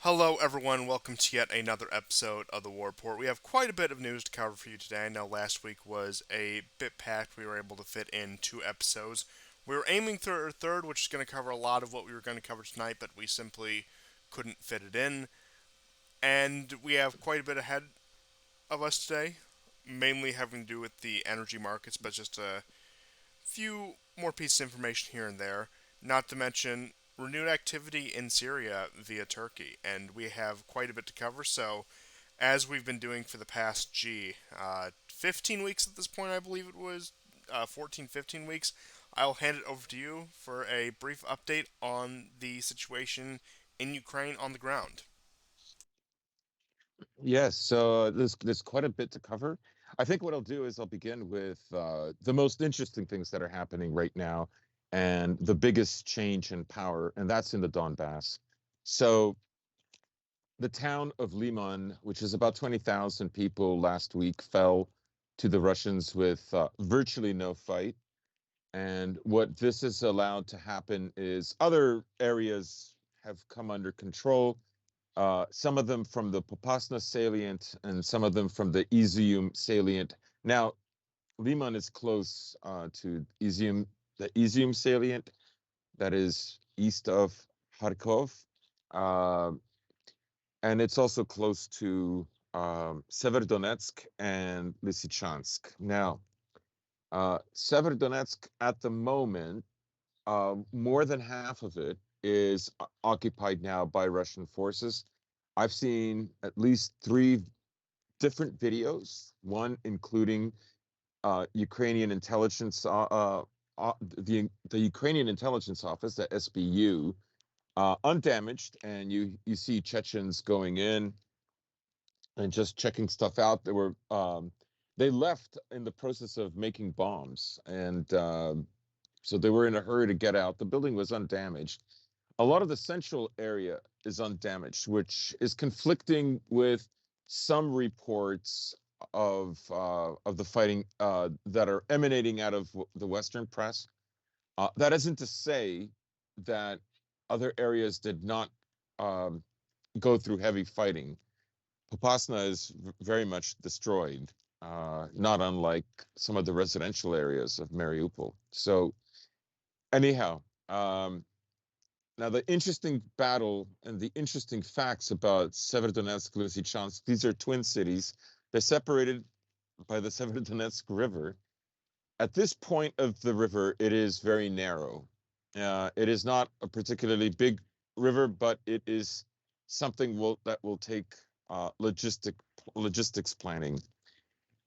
Hello, everyone. Welcome to yet another episode of the War Report. We have quite a bit of news to cover for you today. I know last week was a bit packed. We were able to fit in two episodes. We were aiming for a third, which is going to cover a lot of what we were going to cover tonight, but we simply couldn't fit it in. And we have quite a bit ahead of us today, mainly having to do with the energy markets, but just a few more pieces of information here and there. Not to mention renewed activity in Syria via Turkey, and we have quite a bit to cover. So, as we've been doing for the past 15 weeks at this point, I believe it was 14, 15 weeks, I'll hand it over to you for a brief update on the situation in Ukraine on the ground. Yes, so there's quite a bit to cover. I think what I'll do is I'll begin with the most interesting things that are happening right now and the biggest change in power, and that's in the Donbass. So the town of Liman, which is about 20,000 people last week, fell to the Russians with virtually no fight. And what this has allowed to happen is other areas have come under control, some of them from the Popasna salient and some of them from the Izium salient. Now, Liman is close to Izium, the Izium salient that is east of Kharkov, uh, and it's also close to Severodonetsk and Lysychansk. Now, Severodonetsk at the moment, more than half of it is occupied now by Russian forces. I've seen at least three different videos, one including Ukrainian intelligence, the Ukrainian intelligence office, the SBU, undamaged, and you see Chechens going in and just checking stuff out. They left in the process of making bombs, and so they were in a hurry to get out. The building was undamaged. A lot of the central area is undamaged, which is conflicting with some reports of the fighting that are emanating out of the Western press. That isn't to say that other areas did not um, go through heavy fighting. Popasna is very much destroyed, not unlike some of the residential areas of Mariupol. So anyhow, now, the interesting battle and the interesting facts about Severodonetsk, Lysychansk, these are twin cities. They're separated by the Severodonetsk River. At this point of the river, it is very narrow. It is not a particularly big river, but it is something that will take logistics planning.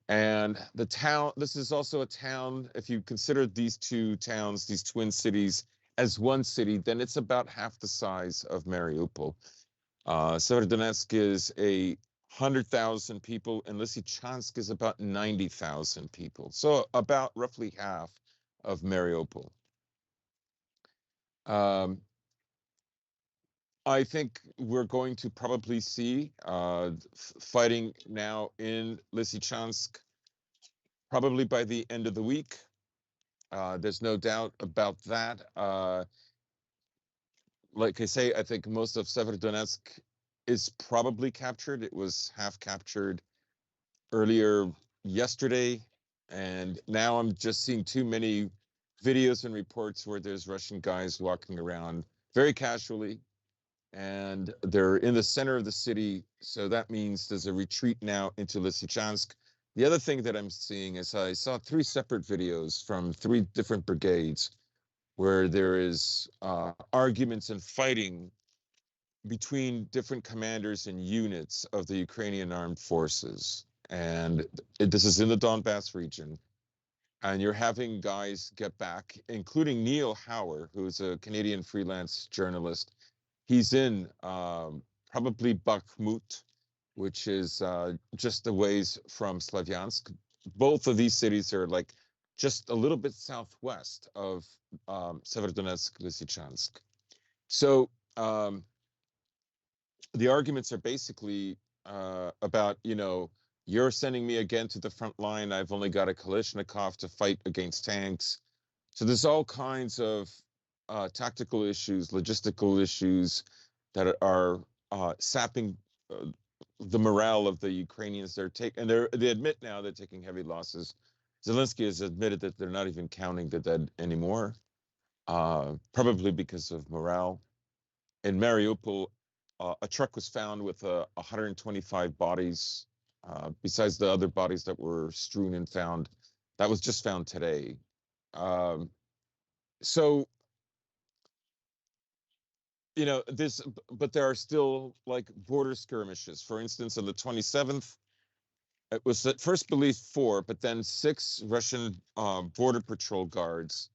And the town, this is also a town, if you consider these two towns, these twin cities, as one city, then it's about half the size of Mariupol. Severodonetsk is 100,000 people, and Lysychansk is about 90,000 people. So about roughly half of Mariupol. Um, I think we're going to probably see fighting now in Lysychansk probably by the end of the week. There's no doubt about that. Like I say, I think most of Severodonetsk is probably captured. It was half captured earlier yesterday, and now I'm just seeing too many videos and reports where there's Russian guys walking around very casually, and they're in the center of the city. So that means there's a retreat now into Lysychansk. The other thing that I'm seeing is I saw three separate videos from three different brigades where there is arguments and fighting between different commanders and units of the Ukrainian armed forces. And this is in the Donbass region. And you're having guys get back, including Neil Hauer, who's a Canadian freelance journalist. He's in probably Bakhmut, which is just a ways from Slavyansk. Both of these cities are like just a little bit southwest of Severodonetsk, Lysychansk. So the arguments are basically about, you're sending me again to the front line. I've only got a Kalashnikov to fight against tanks. So there's all kinds of tactical issues, logistical issues that are sapping uh, the morale of the Ukrainians. They admit now they're taking heavy losses. Zelensky has admitted that they're not even counting the dead anymore, probably because of morale. In Mariupol, a truck was found with 125 bodies, besides the other bodies that were strewn and found. That was just found today. Um, so this, but there are still like border skirmishes. For instance, on the 27th, it was at first believed four, but then six Russian border patrol guards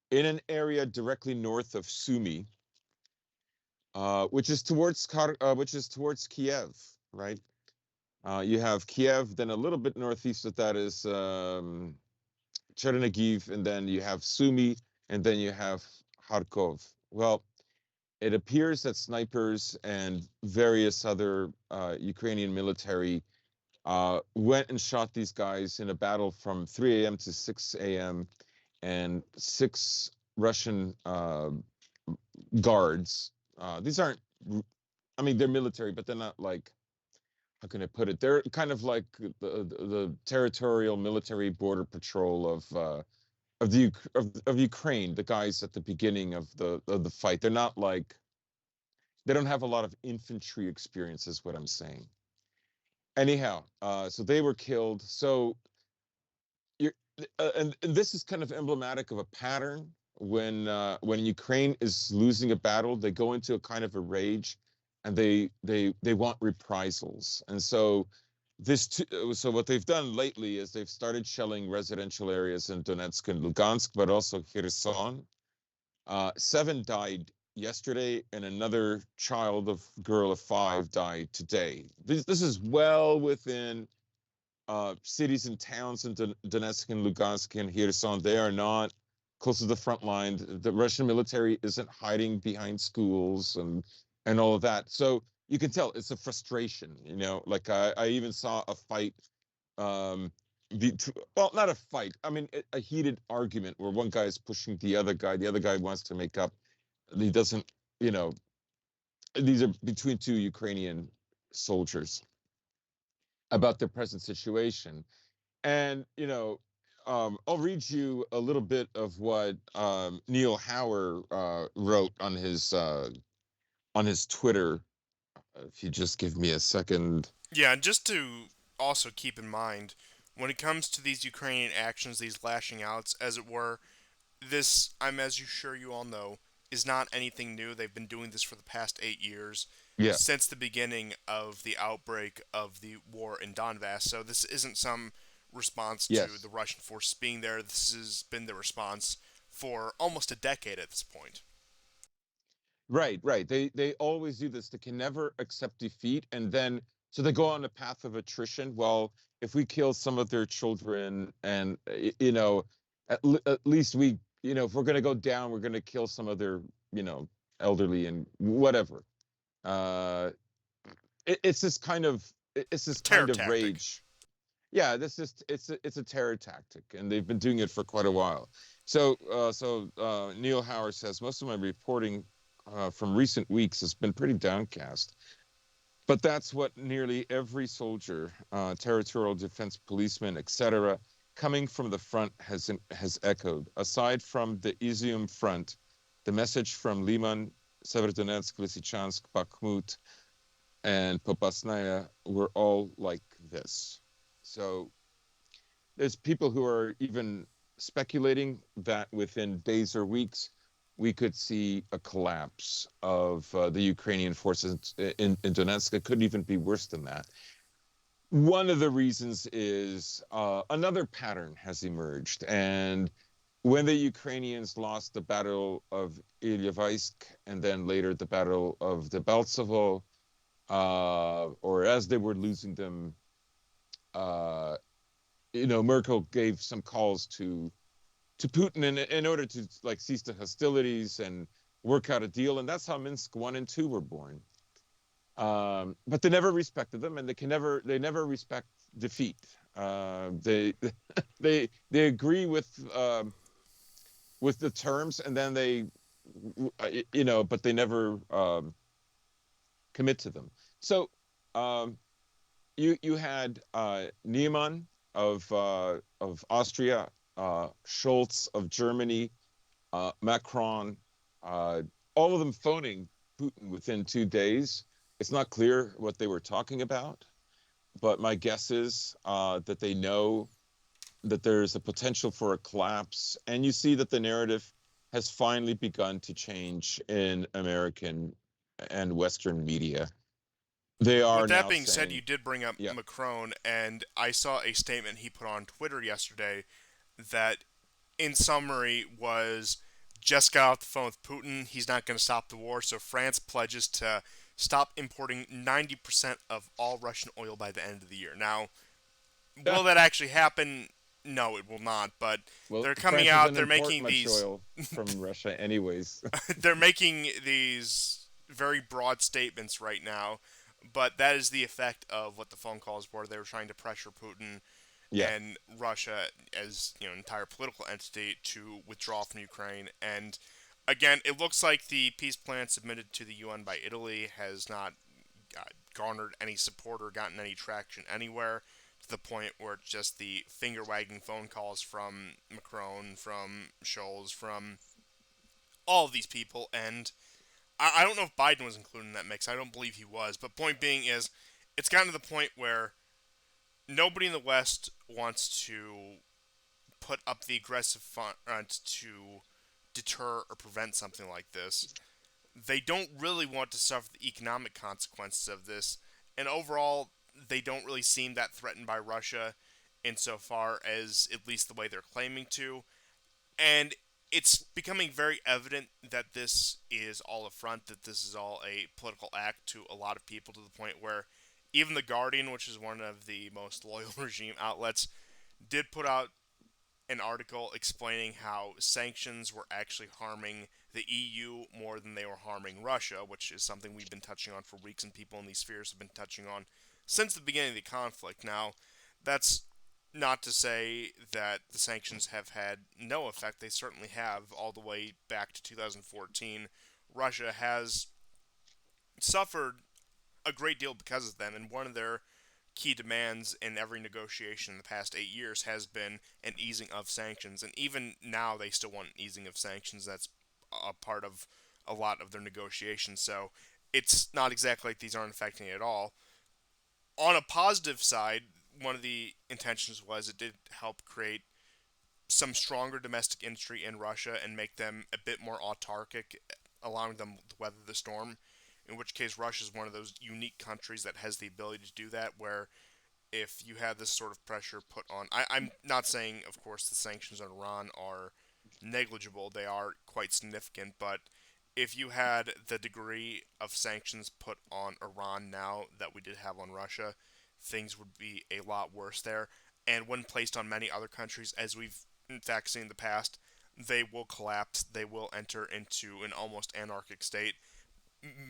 in an area directly north of Sumy, which is towards Kiev, right? You have Kiev, then a little bit northeast of that is Chernigiv, and then you have Sumy, and then you have Kharkov. Well, it appears that snipers and various other Ukrainian military went and shot these guys in a battle from 3 a.m. to 6 a.m. and six Russian guards. These aren't, I mean, they're military, but they're not like, how can I put it? They're kind of like the territorial military border patrol of Ukraine, the guys at the beginning of the fight. They're not like, they don't have a lot of infantry experience, is what I'm saying. Anyhow, so they were killed. So you're, and this is kind of emblematic of a pattern. When Ukraine is losing a battle, they go into a kind of a rage, and they want reprisals. And so so what they've done lately is they've started shelling residential areas in Donetsk and Lugansk, but also Kherson. 7 died yesterday, and another girl of 5 died today. This is well within cities and towns in Donetsk and Lugansk and Kherson. They are not close to the front line. The Russian military isn't hiding behind schools and all of that. So you can tell it's a frustration. Like I even saw a fight. Um, well, not a fight. I mean, a heated argument where one guy is pushing the other guy. The other guy wants to make up. He doesn't. You know, these are between two Ukrainian soldiers about their present situation. And I'll read you a little bit of what Neil Hauer wrote on his Twitter. If you just give me a second. Yeah, and just to also keep in mind, when it comes to these Ukrainian actions, these lashing outs, as it were, this, as you sure you all know, is not anything new. They've been doing this for the past 8 years, Yeah. since the beginning of the outbreak of the war in Donbass. So this isn't some response to Yes. the Russian forces being there. This has been the response for almost a decade at this point. Right. Right. They always do this. They can never accept defeat, and then so they go on a path of attrition. Well, if we kill some of their children, and at least if we're going to go down, we're going to kill some of their elderly and whatever. Uh, it's this Terror kind of tactic. rage. Yeah, it's a terror tactic, and they've been doing it for quite a while. So Neil Howard says most of my reporting from recent weeks has been pretty downcast, but that's what nearly every soldier, territorial defense policeman, etc., coming from the front has echoed. Aside from the Izium front, the message from Liman, Severodonetsk, Lysychansk, Bakhmut, and Popasnaya were all like this. So there's people who are even speculating that within days or weeks, we could see a collapse of the Ukrainian forces in Donetsk. It couldn't even be worse than that. One of the reasons is another pattern has emerged. And when the Ukrainians lost the Battle of Ilyevsk and then later the Battle of Debaltsevo, or as they were losing them, uh, Merkel gave some calls to Putin in order to like cease the hostilities and work out a deal, and that's how Minsk 1 and 2 were born. But they never respected them, and they never respect defeat. They they agree with the terms, and then they but they never commit to them. So um, you had Niemann of Austria, Schultz of Germany, Macron, uh, all of them phoning Putin within 2 days. It's not clear what they were talking about, but my guess is that they know that there's a potential for a collapse, and you see that the narrative has finally begun to change in American and Western media. They With are that now being said, you saying, did bring up yeah, Macron, and I saw a statement he put on Twitter yesterday that, in summary, was just got off the phone with Putin. He's not going to stop the war, so France pledges to stop importing 90% of all Russian oil by the end of the year. Now, will that actually happen? No, it will not. But well, they're coming France out. doesn't They're import making much these. oil from Russia, anyways. They're making these very broad statements right now. But that is the effect of what the phone calls were. They were trying to pressure Putin Yeah, and Russia as an entire political entity to withdraw from Ukraine. And again, it looks like the peace plan submitted to the UN by Italy has not garnered any support or gotten any traction anywhere, to the point where it's just the finger wagging phone calls from Macron, from Scholz, from all of these people. And I don't know if Biden was included in that mix. I don't believe he was. But point being is, it's gotten to the point where nobody in the West wants to put up the aggressive front to deter or prevent something like this. They don't really want to suffer the economic consequences of this, and overall, they don't really seem that threatened by Russia insofar as at least the way they're claiming to. And it's becoming very evident that this is all a front, that this is all a political act to a lot of people, to the point where even The Guardian, which is one of the most loyal regime outlets, did put out an article explaining how sanctions were actually harming the EU more than they were harming Russia, which is something we've been touching on for weeks and people in these spheres have been touching on since the beginning of the conflict. Now, that's not to say that the sanctions have had no effect. They certainly have, all the way back to 2014. Russia has suffered a great deal because of them, and one of their key demands in every negotiation in the past 8 years has been an easing of sanctions. And even now, they still want an easing of sanctions. That's a part of a lot of their negotiations. So it's not exactly like these aren't affecting it at all. On a positive side, one of the intentions was it did help create some stronger domestic industry in Russia and make them a bit more autarkic, allowing them to weather the storm. In which case, Russia is one of those unique countries that has the ability to do that, where if you had this sort of pressure put on, I'm not saying, of course, the sanctions on Iran are negligible, they are quite significant, but if you had the degree of sanctions put on Iran now that we did have on Russia, things would be a lot worse there. And when placed on many other countries, as we've in fact seen in the past, they will collapse, they will enter into an almost anarchic state.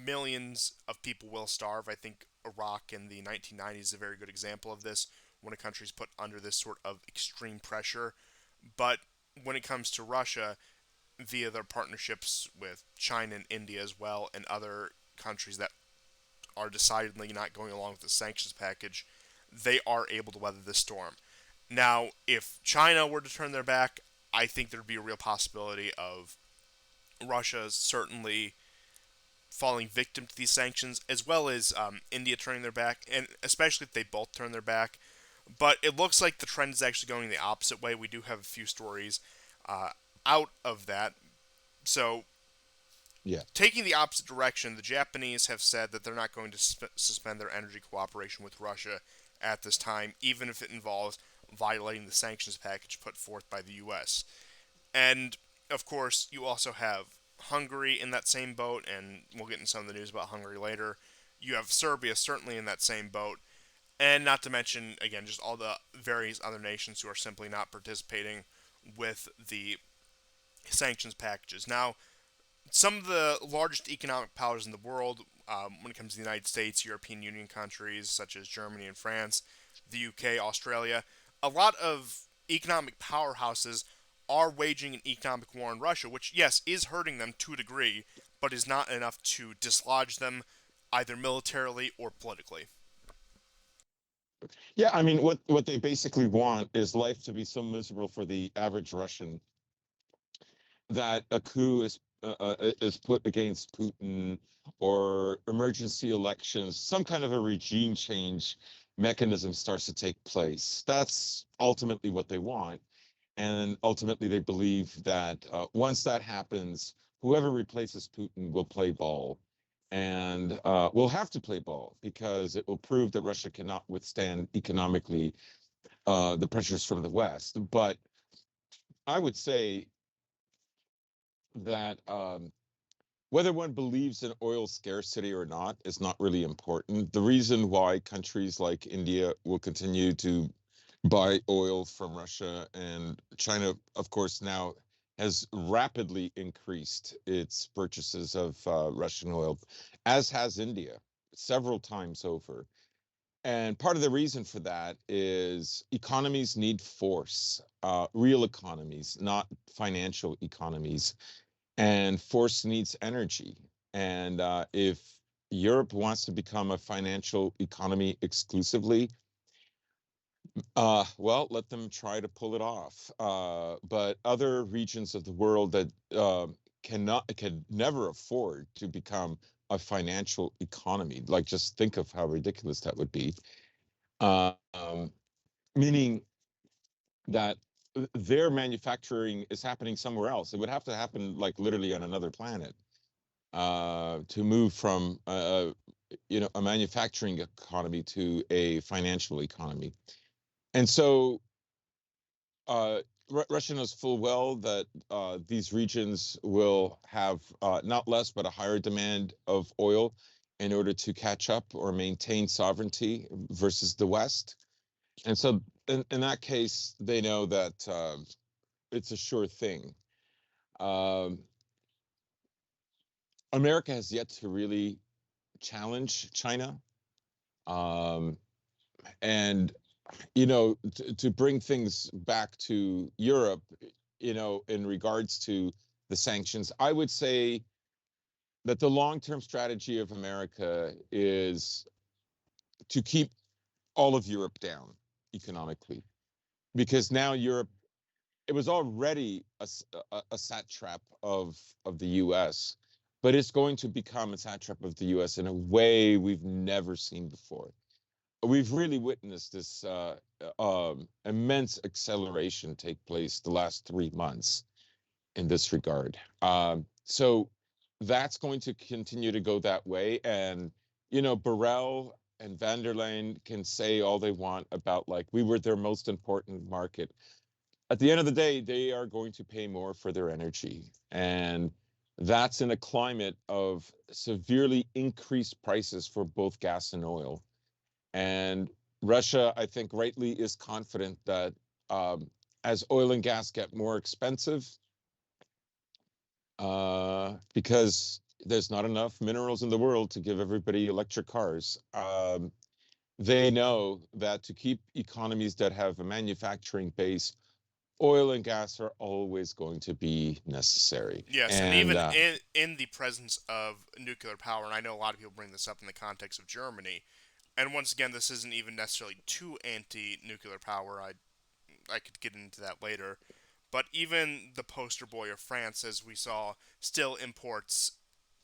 Millions of people will starve. I think Iraq in the 1990s is a very good example of this, when a country's put under this sort of extreme pressure. But when it comes to Russia, via their partnerships with China and India as well, and other countries that are decidedly not going along with the sanctions package, they are able to weather this storm. Now, if China were to turn their back, I think there'd be a real possibility of Russia certainly falling victim to these sanctions, as well as India turning their back, and especially if they both turn their back. But it looks like the trend is actually going the opposite way. We do have a few stories uh, out of that. So, yeah. taking the opposite direction, the Japanese have said that they're not going to suspend their energy cooperation with Russia at this time, even if it involves violating the sanctions package put forth by the U.S. And of course, you also have Hungary in that same boat, and we'll get into some of the news about Hungary later. You have Serbia certainly in that same boat, and not to mention, again, just all the various other nations who are simply not participating with the sanctions packages. Now, some of the largest economic powers in the world, when it comes to the United States, European Union countries such as Germany and France, the UK, Australia, a lot of economic powerhouses are waging an economic war on Russia, which, yes, is hurting them to a degree, but is not enough to dislodge them, either militarily or politically. Yeah, I mean, what they basically want is life to be so miserable for the average Russian that a coup is put against Putin, or emergency elections, some kind of a regime change mechanism starts to take place. That's ultimately what they want. And ultimately, they believe that once that happens, whoever replaces Putin will play ball, and will have to play ball, because it will prove that Russia cannot withstand economically the pressures from the West. But I would say that whether one believes in oil scarcity or not is not really important. The reason why countries like India will continue to buy oil from Russia, and China, of course, now has rapidly increased its purchases of Russian oil, as has India, several times over. And part of the reason for that is economies need force, real economies, not financial economies. And force needs energy. And if Europe wants to become a financial economy exclusively, well, let them try to pull it off. But other regions of the world that can never afford to become a financial economy, like, just think of how ridiculous that would be. Um, Meaning that their manufacturing is happening somewhere else. It would have to happen, like, literally on another planet, to move from a manufacturing economy to a financial economy. And so Russia knows full well that these regions will have not less but a higher demand of oil in order to catch up or maintain sovereignty versus the West. And so in that case, they know that it's a sure thing. Um, America has yet to really challenge China. Um, and to bring things back to Europe, in regards to the sanctions, I would say that the long-term strategy of America is to keep all of Europe down economically, because now Europe, it was already a satrap of the U.S., but it's going to become a satrap of the U.S. in a way we've never seen before. We've really witnessed this immense acceleration take place the last 3 months in this regard. So that's going to continue to go that way. And, Borrell and van der Leyen can say all they want about, like, we were their most important market. At the end of the day, they are going to pay more for their energy. And that's in a climate of severely increased prices for both gas and oil. And Russia, I think, rightly is confident that as oil and gas get more expensive, because there's not enough minerals in the world to give everybody electric cars, they know that to keep economies that have a manufacturing base, oil and gas are always going to be necessary. Yes, and And even in the presence of nuclear power, and I know a lot of people bring this up in the context of Germany, and once again, this isn't even necessarily too anti-nuclear power. I could get into that later, but even the poster boy of France, as we saw, still imports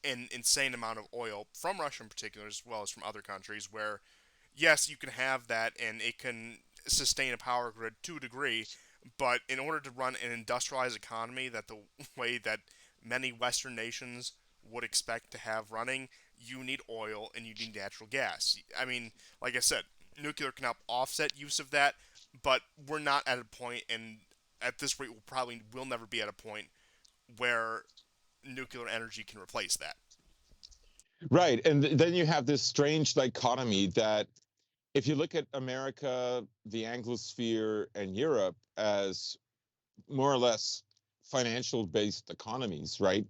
an insane amount of oil from Russia in particular, as well as from other countries. Where, yes, you can have that, and it can sustain a power grid to a degree, but in order to run an industrialized economy that the way that many Western nations would expect to have running, you need oil and you need natural gas. I mean, like I said, nuclear can help offset use of that, but we're not at a point, and at this rate, will never be at a point where nuclear energy can replace that. right, and then you have this strange dichotomy that, if you look at America, the Anglosphere, and Europe as more or less financial based economies, right?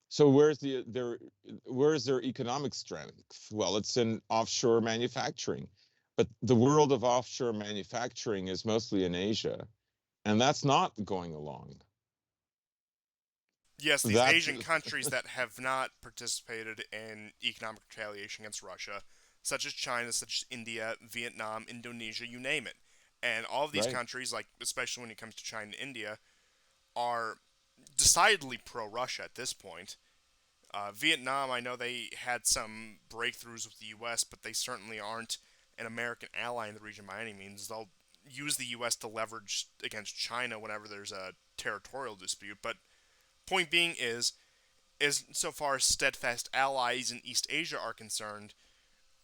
So where's their economic strength? Well, it's in offshore manufacturing. But the world of offshore manufacturing is mostly in Asia, and that's not going along. Yes, these That's Asian countries that have not participated in economic retaliation against Russia, such as China, such as India, Vietnam, Indonesia, you name it. And all of these right. countries, like especially when it comes to China and India, are decidedly pro-Russia at this point. Vietnam, I know they had some breakthroughs with the U.S., but they certainly aren't an American ally in the region by any means. They'll use the U.S. to leverage against China whenever there's a territorial dispute. But point being is so far as steadfast allies in East Asia are concerned,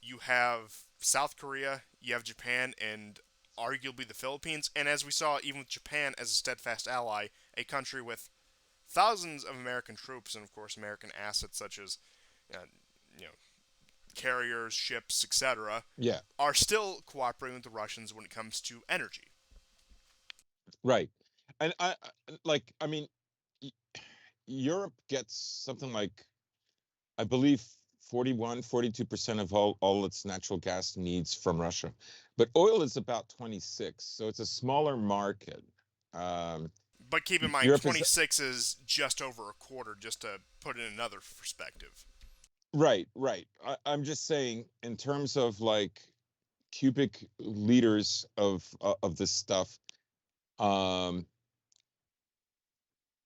you have South Korea, you have Japan, and arguably the Philippines. And as we saw, even with Japan as a steadfast ally, a country with thousands of American troops and, of course, American assets such as, uh, you know, carriers, ships, etc., Yeah, are still cooperating with the Russians when it comes to energy. right. And I mean, y- Europe gets something like, I believe, 41, 42% of all its natural gas needs from Russia. But oil is about 26, so it's a smaller market. Um, But keep in mind, Europe is 26 is just over a quarter, just to put it in another perspective. right, right. I'm just saying, in terms of like cubic liters of this stuff, um,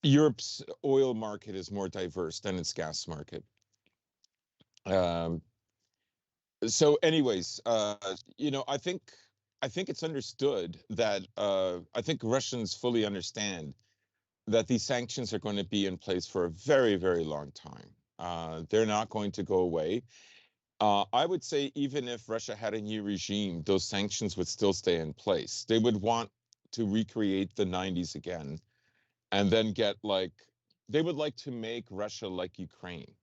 Europe's oil market is more diverse than its gas market. Um, so anyways, I think it's understood that I think Russians fully understand that these sanctions are going to be in place for a very, very long time. They're not going to go away. I would say even if Russia had a new regime, those sanctions would still stay in place. They would want to recreate the 90s again and then get like they would like to make Russia like Ukraine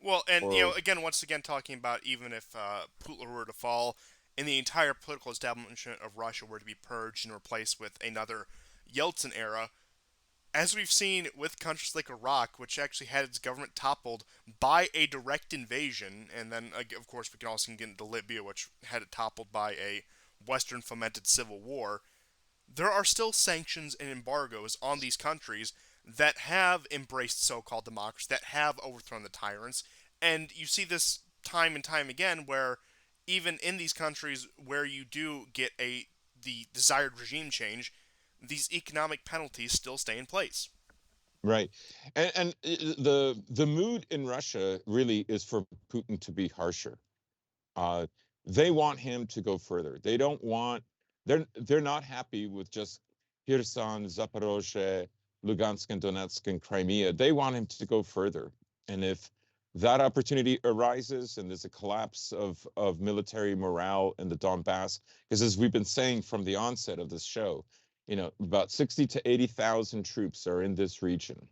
Well, and or again, once again, talking about even if Putin were to fall, and the entire political establishment of Russia were to be purged and replaced with another Yeltsin era, as we've seen with countries like Iraq, which actually had its government toppled by a direct invasion, and then of course we can also get into Libya, which had it toppled by a Western fomented civil war. There are still sanctions and embargoes on these countries that have embraced so-called democracy, that have overthrown the tyrants, and you see this time and time again where even in these countries where you do get a the desired regime change, these economic penalties still stay in place. right. And the mood in Russia really is for Putin to be harsher. Uh, they want him to go further. They don't want they're not happy with just Kherson, Zaporozhye, Lugansk and Donetsk and Crimea. They want him to go further. And if that opportunity arises and there's a collapse of military morale in the Donbass, because as we've been saying from the onset of this show, about 60 to 80,000 troops are in this region.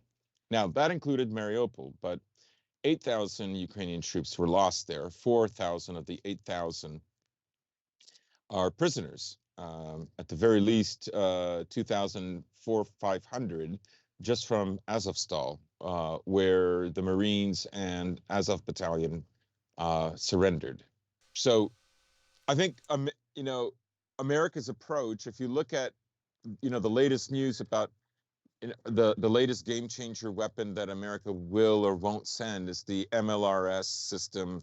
Now, that included Mariupol, but 8,000 Ukrainian troops were lost there. 4,000 of the 8,000 are prisoners. At the very least, 2,500 just from Azovstal, where the Marines and Azov Battalion surrendered. So I think, America's approach, if you look at, the latest news about the latest game changer weapon that America will or won't send is the MLRS system.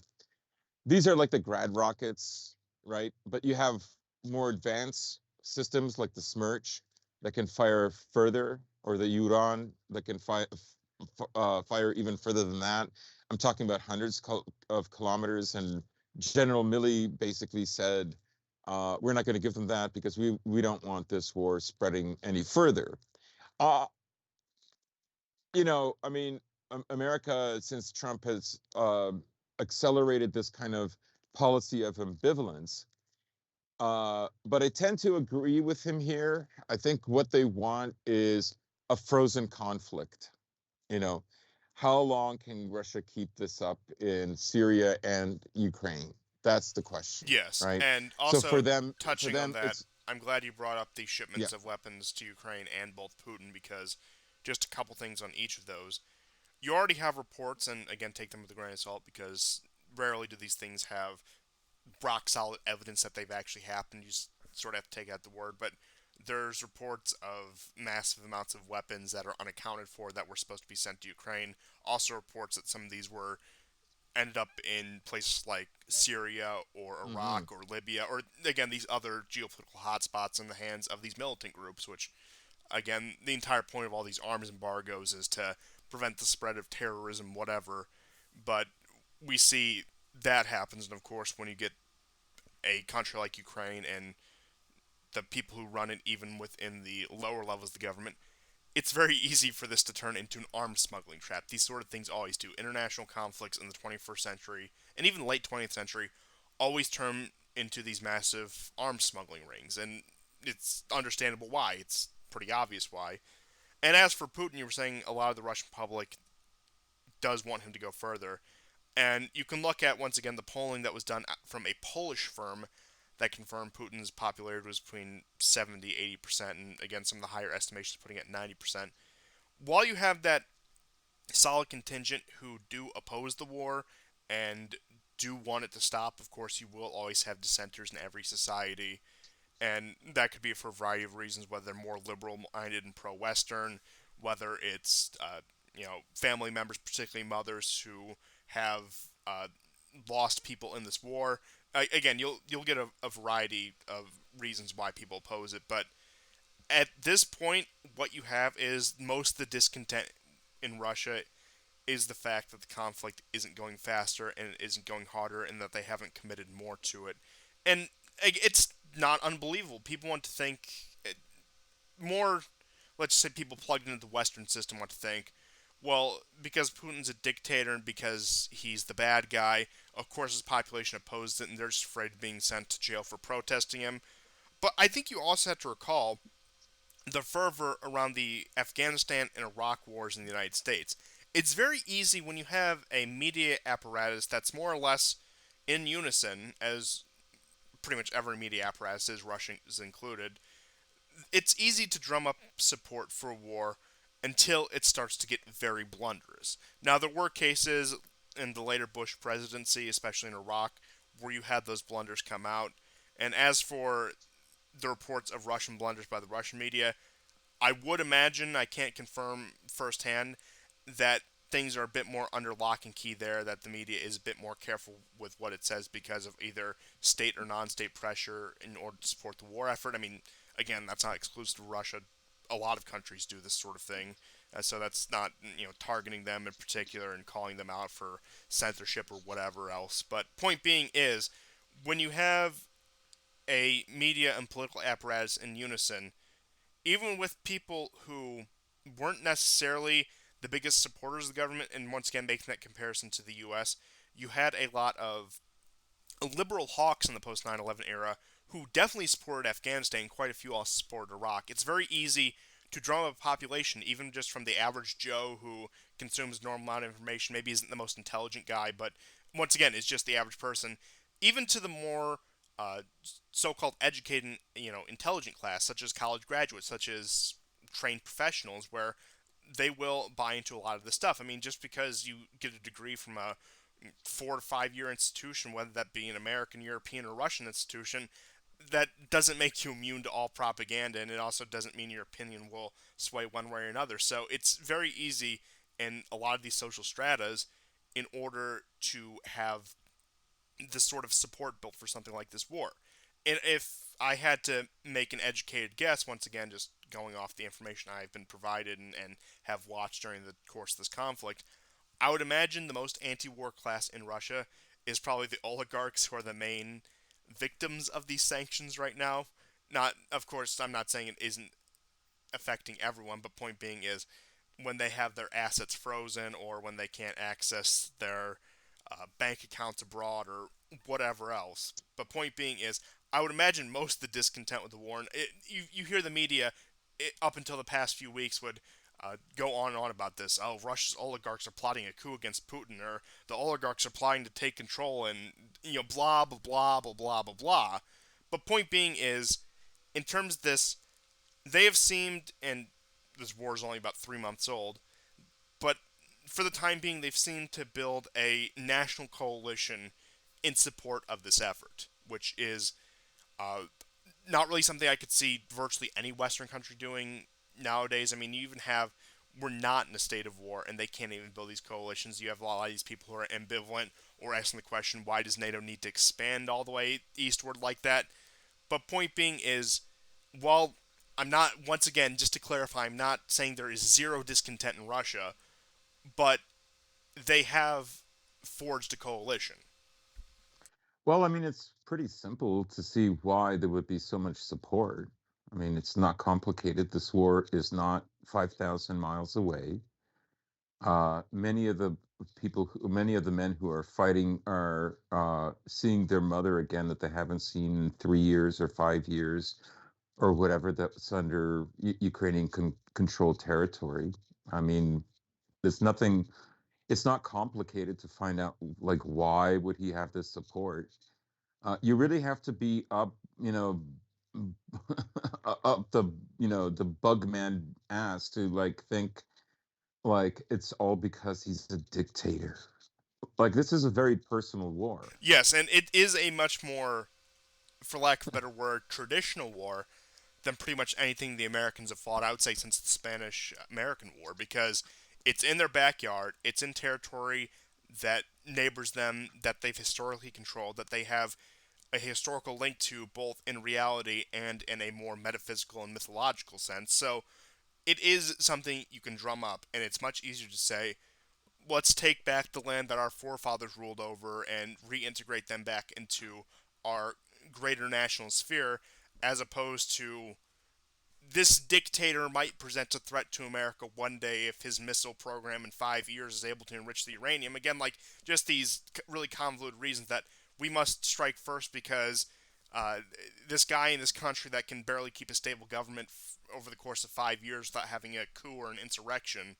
These are like the Grad rockets, right? But you have more advanced systems like the Smerch that can fire further, or the Uran that can fire even further than that. I'm talking about hundreds of kilometers. And General Milley basically said, "We're not going to give them that because we don't want this war spreading any further." Uh, I mean, America, since Trump has accelerated this kind of policy of ambivalence, but I tend to agree with him here. I think what they want is a frozen conflict. You know, how long can Russia keep this up in Syria and Ukraine? That's the question, Yes, right? and So also for touching on them, that, it's I'm glad you brought up the yeah, shipments of weapons to Ukraine and both Putin because just a couple things on each of those. You already have reports, and again, take them with a grain of salt because rarely do these things have rock solid evidence that they've actually happened. You just sort of have to take out the word. But There's reports of massive amounts of weapons that are unaccounted for that were supposed to be sent to Ukraine. Also reports that some of these were ended up in places like Syria or Hmm. Iraq or Libya, or again these other geopolitical hotspots in the hands of these militant groups. Which, again, the entire point of all these arms embargoes is to prevent the spread of terrorism, whatever. But we see that happens, and of course, when you get a country like Ukraine and the people who run it, even within the lower levels of the government, it's very easy for this to turn into an arms smuggling trap. These sort of things always do. International conflicts in the 21st century and even late 20th century always turn into these massive arms smuggling rings, and it's understandable why. It's pretty obvious why. And as for Putin, you were saying a lot of the Russian public does want him to go further. And you can look at, once again, the polling that was done from a Polish firm that confirmed Putin's popularity was between 70 80%, and again, some of the higher estimations putting it at 90%. While you have that solid contingent who do oppose the war and do want it to stop, of course, you will always have dissenters in every society. And that could be for a variety of reasons, whether they're more liberal minded and pro Western, whether it's, family members, particularly mothers, who have uh, lost people in this war. Again, you'll get a variety of reasons why people oppose it, but at this point, what you have is most of the discontent in Russia is the fact that the conflict isn't going faster and it isn't going harder, and that they haven't committed more to it. And it's not unbelievable. People want to think more. Let's say people plugged into the Western system want to think, well, because Putin's a dictator and because he's the bad guy, of course his population opposed it and they're just afraid of being sent to jail for protesting him. But I think you also have to recall the fervor around the Afghanistan and Iraq wars in the United States. It's very easy when you have a media apparatus that's more or less in unison, as pretty much every media apparatus is, Russians included. It's easy to drum up support for a war until it starts to get very blunderous. Now, there were cases in the later Bush presidency, especially in Iraq, where you had those blunders come out. And as for the reports of Russian blunders by the Russian media, I would imagine, I can't confirm firsthand, that things are a bit more under lock and key there, that the media is a bit more careful with what it says because of either state or non state pressure in order to support the war effort. I mean, again, that's not exclusive to Russia. A lot of countries do this sort of thing. So that's not, targeting them in particular and calling them out for censorship or whatever else. But point being is, when you have a media and political apparatus in unison, even with people who weren't necessarily the biggest supporters of the government, and once again making that comparison to the U.S., you had a lot of liberal hawks in the post 9/11 era who definitely supported Afghanistan. Quite a few also supported Iraq. It's very easy to drum up a population, even just from the average Joe who consumes normal amount of information, maybe isn't the most intelligent guy, but once again, is just the average person, even to the more uh, so-called educated, intelligent class, such as college graduates, such as trained professionals, where they will buy into a lot of this stuff. I mean, just because you get a degree from a 4 to 5 year institution, whether that be an American, European, or Russian institution, that doesn't make you immune to all propaganda, and it also doesn't mean your opinion will sway one way or another. So it's very easy in a lot of these social stratas, in order to have this sort of support built for something like this war. And if I had to make an educated guess, once again, just going off the information I've been provided and have watched during the course of this conflict, I would imagine the most anti war class in Russia is probably the oligarchs, who are the main victims of these sanctions right now. Not, of course, I'm not saying it isn't affecting everyone, but point being is, when they have their assets frozen or when they can't access their bank accounts abroad or whatever else. But point being is, I would imagine most of the discontent with the war, and you hear the media, up until the past few weeks, would go on and on about this. Oh, Russia's oligarchs are plotting a coup against Putin, or the oligarchs are plotting to take control, and blah blah blah blah blah blah blah. But point being is, in terms of this, they have seemed, and this war is only about 3 months old, but for the time being, they've seemed to build a national coalition in support of this effort, which is uh, not really something I could see virtually any Western country doing nowadays. I mean, you even have we're not in a state of war, and they can't even build these coalitions. You have a lot of these people who are ambivalent or asking the question, why does NATO need to expand all the way eastward like that? But point being is, while I'm not, once again, just to clarify, I'm not saying there is zero discontent in Russia, but they have forged a coalition. Well, I mean, it's pretty simple to see why there would be so much support. I mean, it's not complicated. This war is not 5,000 miles away. Many of the men who are fighting are seeing their mother again that they haven't seen in 3 years or 5 years or whatever that's under Ukrainian controlled territory. I mean, there's nothing, it's not complicated to find out like why would he have this support. You really have to be up, up the, the bug man ass to like think like it's all because he's a dictator. Like this is a very personal war. Yes, and it is a much more, for lack of a better word, traditional war than pretty much anything the Americans have fought, I would say, since the Spanish American War, because it's in their backyard, it's in territory that neighbors them, that they've historically controlled, that they have a historical link to both in reality and in a more metaphysical and mythological sense. So it is something you can drum up, and it's much easier to say, let's take back the land that our forefathers ruled over and reintegrate them back into our greater national sphere, as opposed to this dictator might present a threat to America one day if his missile program in 5 years is able to enrich the uranium. Again, like just these really convoluted reasons that we must strike first because uh, this guy in this country that can barely keep a stable government over the course of 5 years without having a coup or an insurrection,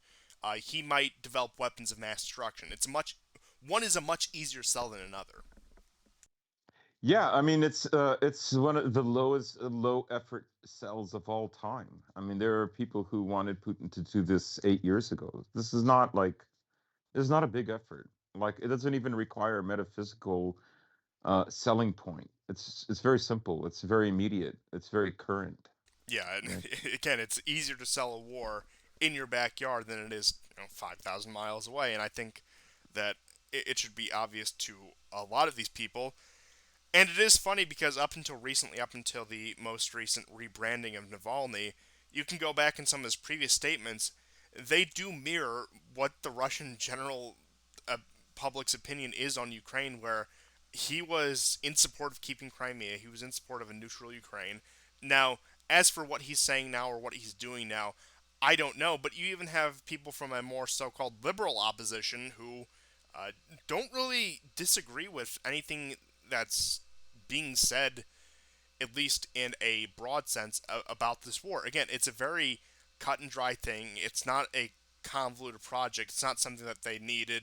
he might develop weapons of mass destruction. One is a much easier sell than another. Yeah, I mean it's one of the lowest low effort cells of all time. I mean there are people who wanted Putin to do this 8 years ago. This is not a big effort. Like it doesn't even require a metaphysical selling point. It's very simple. It's very immediate. It's very current. Yeah, and Yeah. again, it's easier to sell a war in your backyard than it is 5,000 miles away. And I think that it should be obvious to a lot of these people. And it is funny because up until recently, up until the most recent rebranding of Navalny, you can go back in some of his previous statements. They do mirror what the Russian general uh, public's opinion is on Ukraine, where he was in support of keeping Crimea. He was in support of a neutral Ukraine. Now, as for what he's saying now or what he's doing now, I don't know. But you even have people from a more so-called liberal opposition who uh, don't really disagree with anything that's being said, at least in a broad sense, about this war. Again, it's a very cut and dry thing. It's not a convoluted project. It's not something that they needed,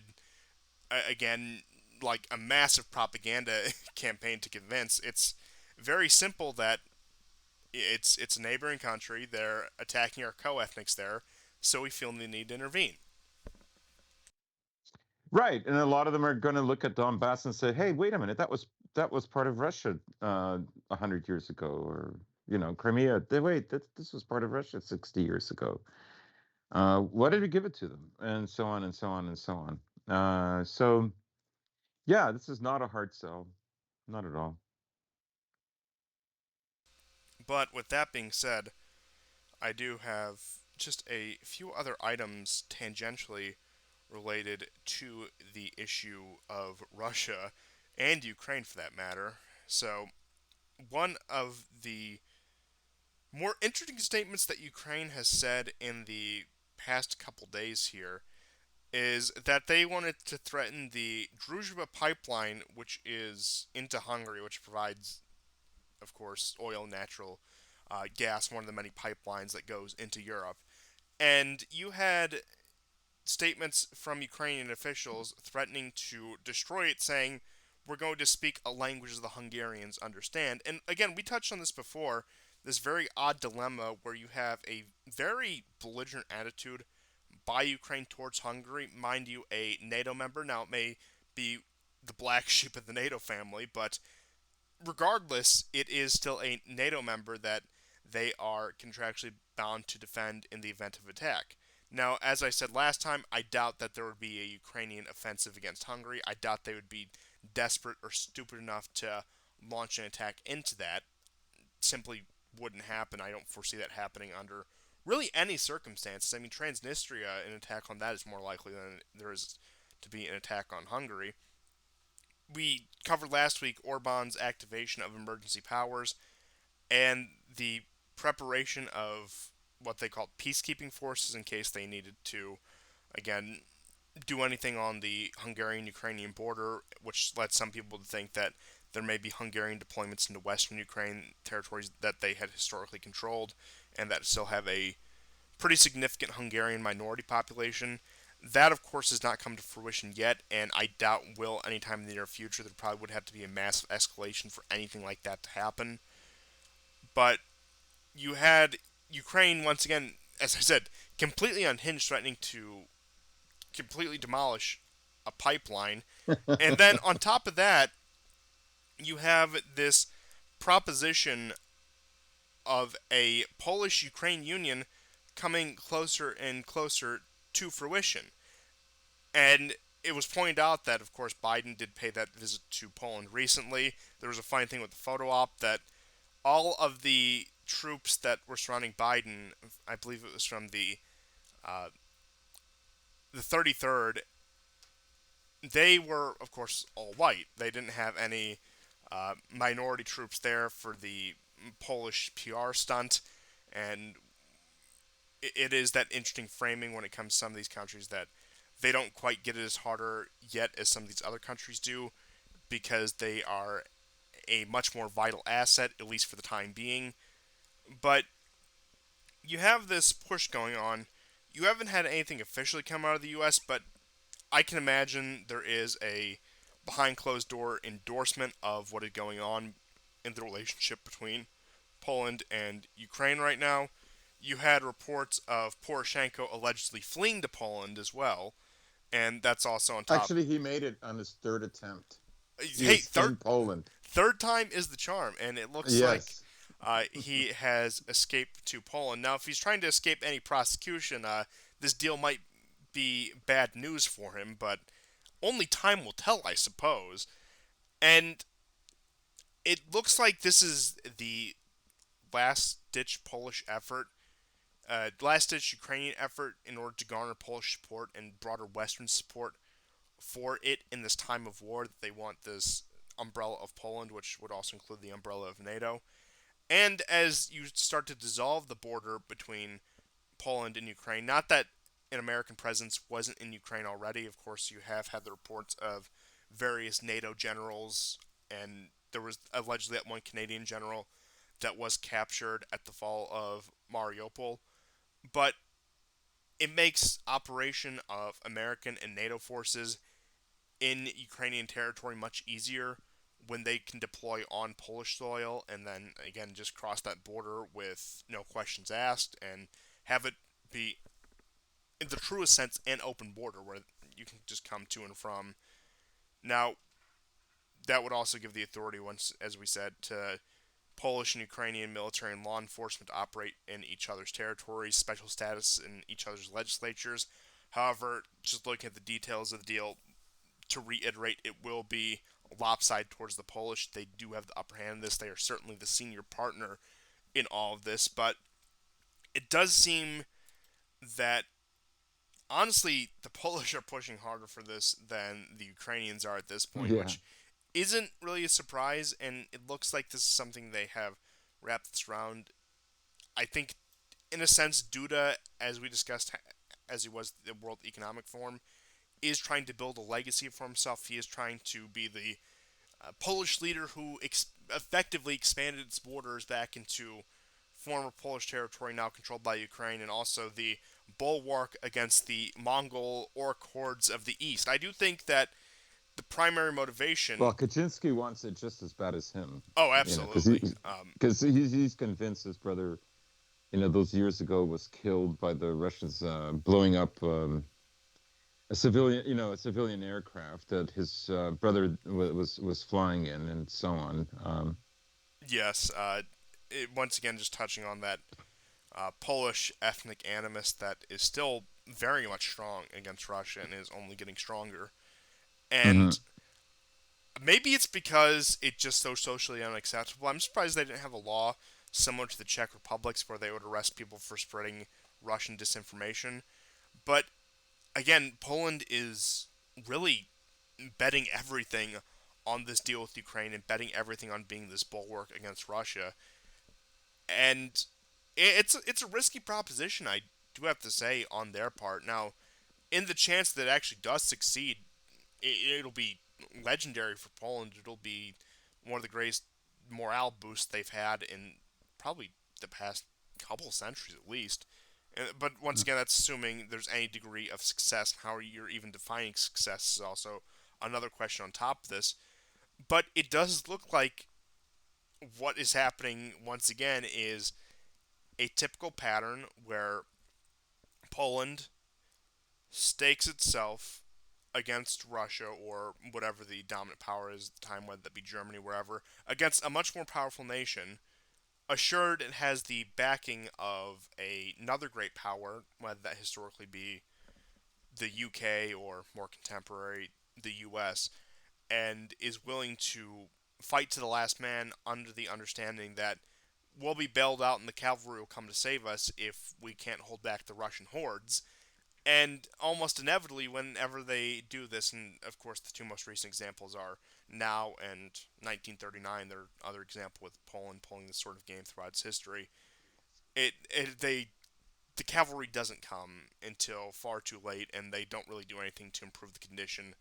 again, like a massive propaganda campaign to convince. It's very simple that it's a neighboring country. They're attacking our co-ethnics there, so we feel the need to intervene. Right, and a lot of them are going to look at Donbass and say, "Hey, wait a minute, that was part of Russia 100 years ago, or Crimea. Wait, this was part of Russia 60 years ago. Why did we give it to them?" And so on and so on and so on. So yeah, this is not a hard sell, not at all. But with that being said, I do have just a few other items tangentially related to the issue of Russia and Ukraine for that matter. So, one of the more interesting statements that Ukraine has said in the past couple days here is that they wanted to threaten the Druzhba pipeline, which is into Hungary, which provides, of course, oil and natural gas, one of the many pipelines that goes into Europe. And you had statements from Ukrainian officials threatening to destroy it, saying, we're going to speak a language the Hungarians understand. And again, we touched on this before, this very odd dilemma where you have a very belligerent attitude by Ukraine towards Hungary, mind you, a NATO member. Now, it may be the black sheep of the NATO family, but regardless, it is still a NATO member that they are contractually bound to defend in the event of attack. Now, as I said last time, I doubt that there would be a Ukrainian offensive against Hungary. I doubt they would be desperate or stupid enough to launch an attack into that. Simply wouldn't happen. I don't foresee that happening under really any circumstances. I mean, Transnistria, an attack on that is more likely than there is to be an attack on Hungary. We covered last week Orban's activation of emergency powers and the preparation of what they called peacekeeping forces in case they needed to, again, do anything on the Hungarian-Ukrainian border, which led some people to think that there may be Hungarian deployments into western Ukraine, territories that they had historically controlled, and that still have a pretty significant Hungarian minority population. That, of course, has not come to fruition yet, and I doubt will anytime in the near future. There probably would have to be a massive escalation for anything like that to happen. But you had Ukraine, once again, as I said, completely unhinged, threatening to completely demolish a pipeline. And then on top of that, you have this proposition of a Polish Ukraine union coming closer and closer to fruition. And it was pointed out that, of course, Biden did pay that visit to Poland recently. There was a funny thing with the photo op that all of the troops that were surrounding Biden, I believe it was from uh, the 33rd, they were, of course, all white. They didn't have any minority troops there for the Polish PR stunt, and it is that interesting framing when it comes to some of these countries that they don't quite get it as harder yet as some of these other countries do because they are a much more vital asset, at least for the time being. But you have this push going on. You haven't had anything officially come out of the U.S., but I can imagine there is a behind closed door endorsement of what is going on in the relationship between Poland and Ukraine right now. You had reports of Poroshenko allegedly fleeing to Poland as well, and that's also on top. Actually, he made it on his third attempt. He Hey, is in Poland. third time is the charm, and it looks like Yes. he has escaped to Poland. Now, if he's trying to escape any prosecution, this deal might be bad news for him, but only time will tell, I suppose. And it looks like this is the last ditch Polish effort, last ditch Ukrainian effort in order to garner Polish support and broader Western support for it in this time of war. That they want this umbrella of Poland, which would also include the umbrella of NATO. And as you start to dissolve the border between Poland and Ukraine, not that an American presence wasn't in Ukraine already. Of course, you have had the reports of various NATO generals, and there was allegedly that one Canadian general that was captured at the fall of Mariupol. But it makes operation of American and NATO forces in Ukrainian territory much easier when they can deploy on Polish soil and then again just cross that border with no questions asked and have it be in the truest sense an open border where you can just come to and from. Now that would also give the authority once, as we said, to Polish and Ukrainian military and law enforcement to operate in each other's territories, special status in each other's legislatures. However, just looking at the details of the deal, to reiterate, it will be lopsided towards the Polish. They do have the upper hand in this. They are certainly the senior partner in all of this, but it does seem that honestly the Polish are pushing harder for this than the Ukrainians are at this point, Yeah. which isn't really a surprise, and it looks like this is something they have wrapped this around. I think, in a sense, Duda, as we discussed, as he was the World Economic Forum, is trying to build a legacy for himself. He is trying to be the Polish leader who effectively expanded its borders back into former Polish territory now controlled by Ukraine, and also the bulwark against the Mongol orc hordes of the east. I do think that the primary motivation. Well, Kaczynski wants it just as bad as him. Oh, Because absolutely. he's convinced his brother, those years ago was killed by the Russians blowing up a civilian, a civilian aircraft that his brother was flying in, and so on. Yes, once again, just touching on that Polish ethnic animus that is still very much strong against Russia and is only getting stronger. Mhm. And maybe it's because it's just so socially unacceptable. I'm surprised they didn't have a law similar to the Czech Republic's where they would arrest people for spreading Russian disinformation. But again, Poland is really betting everything on this deal with Ukraine and betting everything on being this bulwark against Russia. And it's a risky proposition, I do have to say, on their part. Now, in the chance that it actually does succeed, it'll be legendary for Poland. It'll be one of the greatest morale boosts they've had in probably the past couple centuries at least. But once again, that's assuming there's any degree of success. How you're even defining success is also another question on top of this. But it does look like what is happening once again is a typical pattern where Poland stakes itself against Russia or whatever the dominant power is at the time, whether that be Germany, wherever, against a much more powerful nation, assured it has the backing of another great power, whether that historically be the UK or more contemporary, the US, and is willing to fight to the last man under the understanding that we'll be bailed out and the cavalry will come to save us if we can't hold back the Russian hordes. And almost inevitably, whenever they do this, and of course the two most recent examples are now and 1939, there are other example with Poland pulling this sort of game throughout its history. The cavalry doesn't come until far too late, and they don't really do anything to improve the condition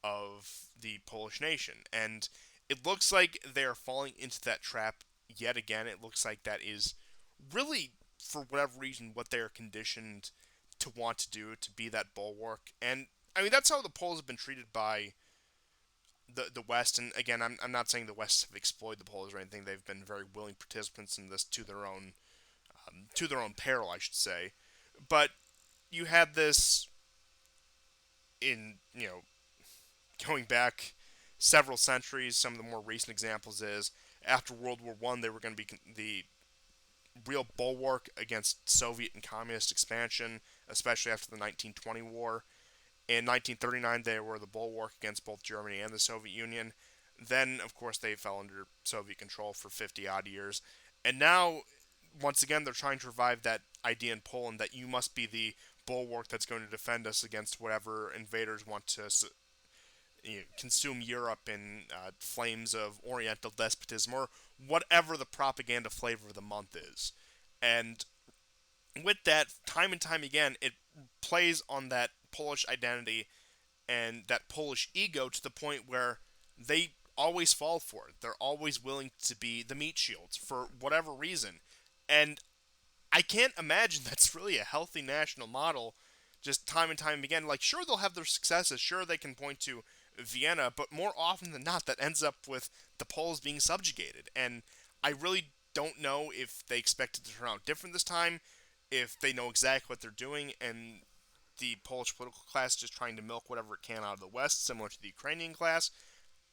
of the Polish nation. And it looks like they are falling into that trap yet again. It looks like that is really, for whatever reason, what they are conditioned to want to do, to be that bulwark. And I mean, that's how the Poles have been treated by the West. And again, I'm not saying the West have exploited the Poles or anything. They've been very willing participants in this to their own peril, I should say. But you had this in going back several centuries. Some of the more recent examples is after World War One, they were going to be the real bulwark against Soviet and communist expansion, especially after the 1920 war. In 1939, they were the bulwark against both Germany and the Soviet Union. Then, of course, they fell under Soviet control for 50 odd years. And now, once again, they're trying to revive that idea in Poland that you must be the bulwark that's going to defend us against whatever invaders want to consume Europe in flames of Oriental despotism or whatever the propaganda flavor of the month is. And with that, time and time again, it plays on that Polish identity and that Polish ego to the point where they always fall for it. They're always willing to be the meat shields for whatever reason. And I can't imagine that's really a healthy national model just time and time again. Like, sure, they'll have their successes. Sure, they can point to Vienna, but more often than not, that ends up with the Poles being subjugated. And I really don't know if they expect it to turn out different this time, if they know exactly what they're doing, and the Polish political class just trying to milk whatever it can out of the West, similar to the Ukrainian class.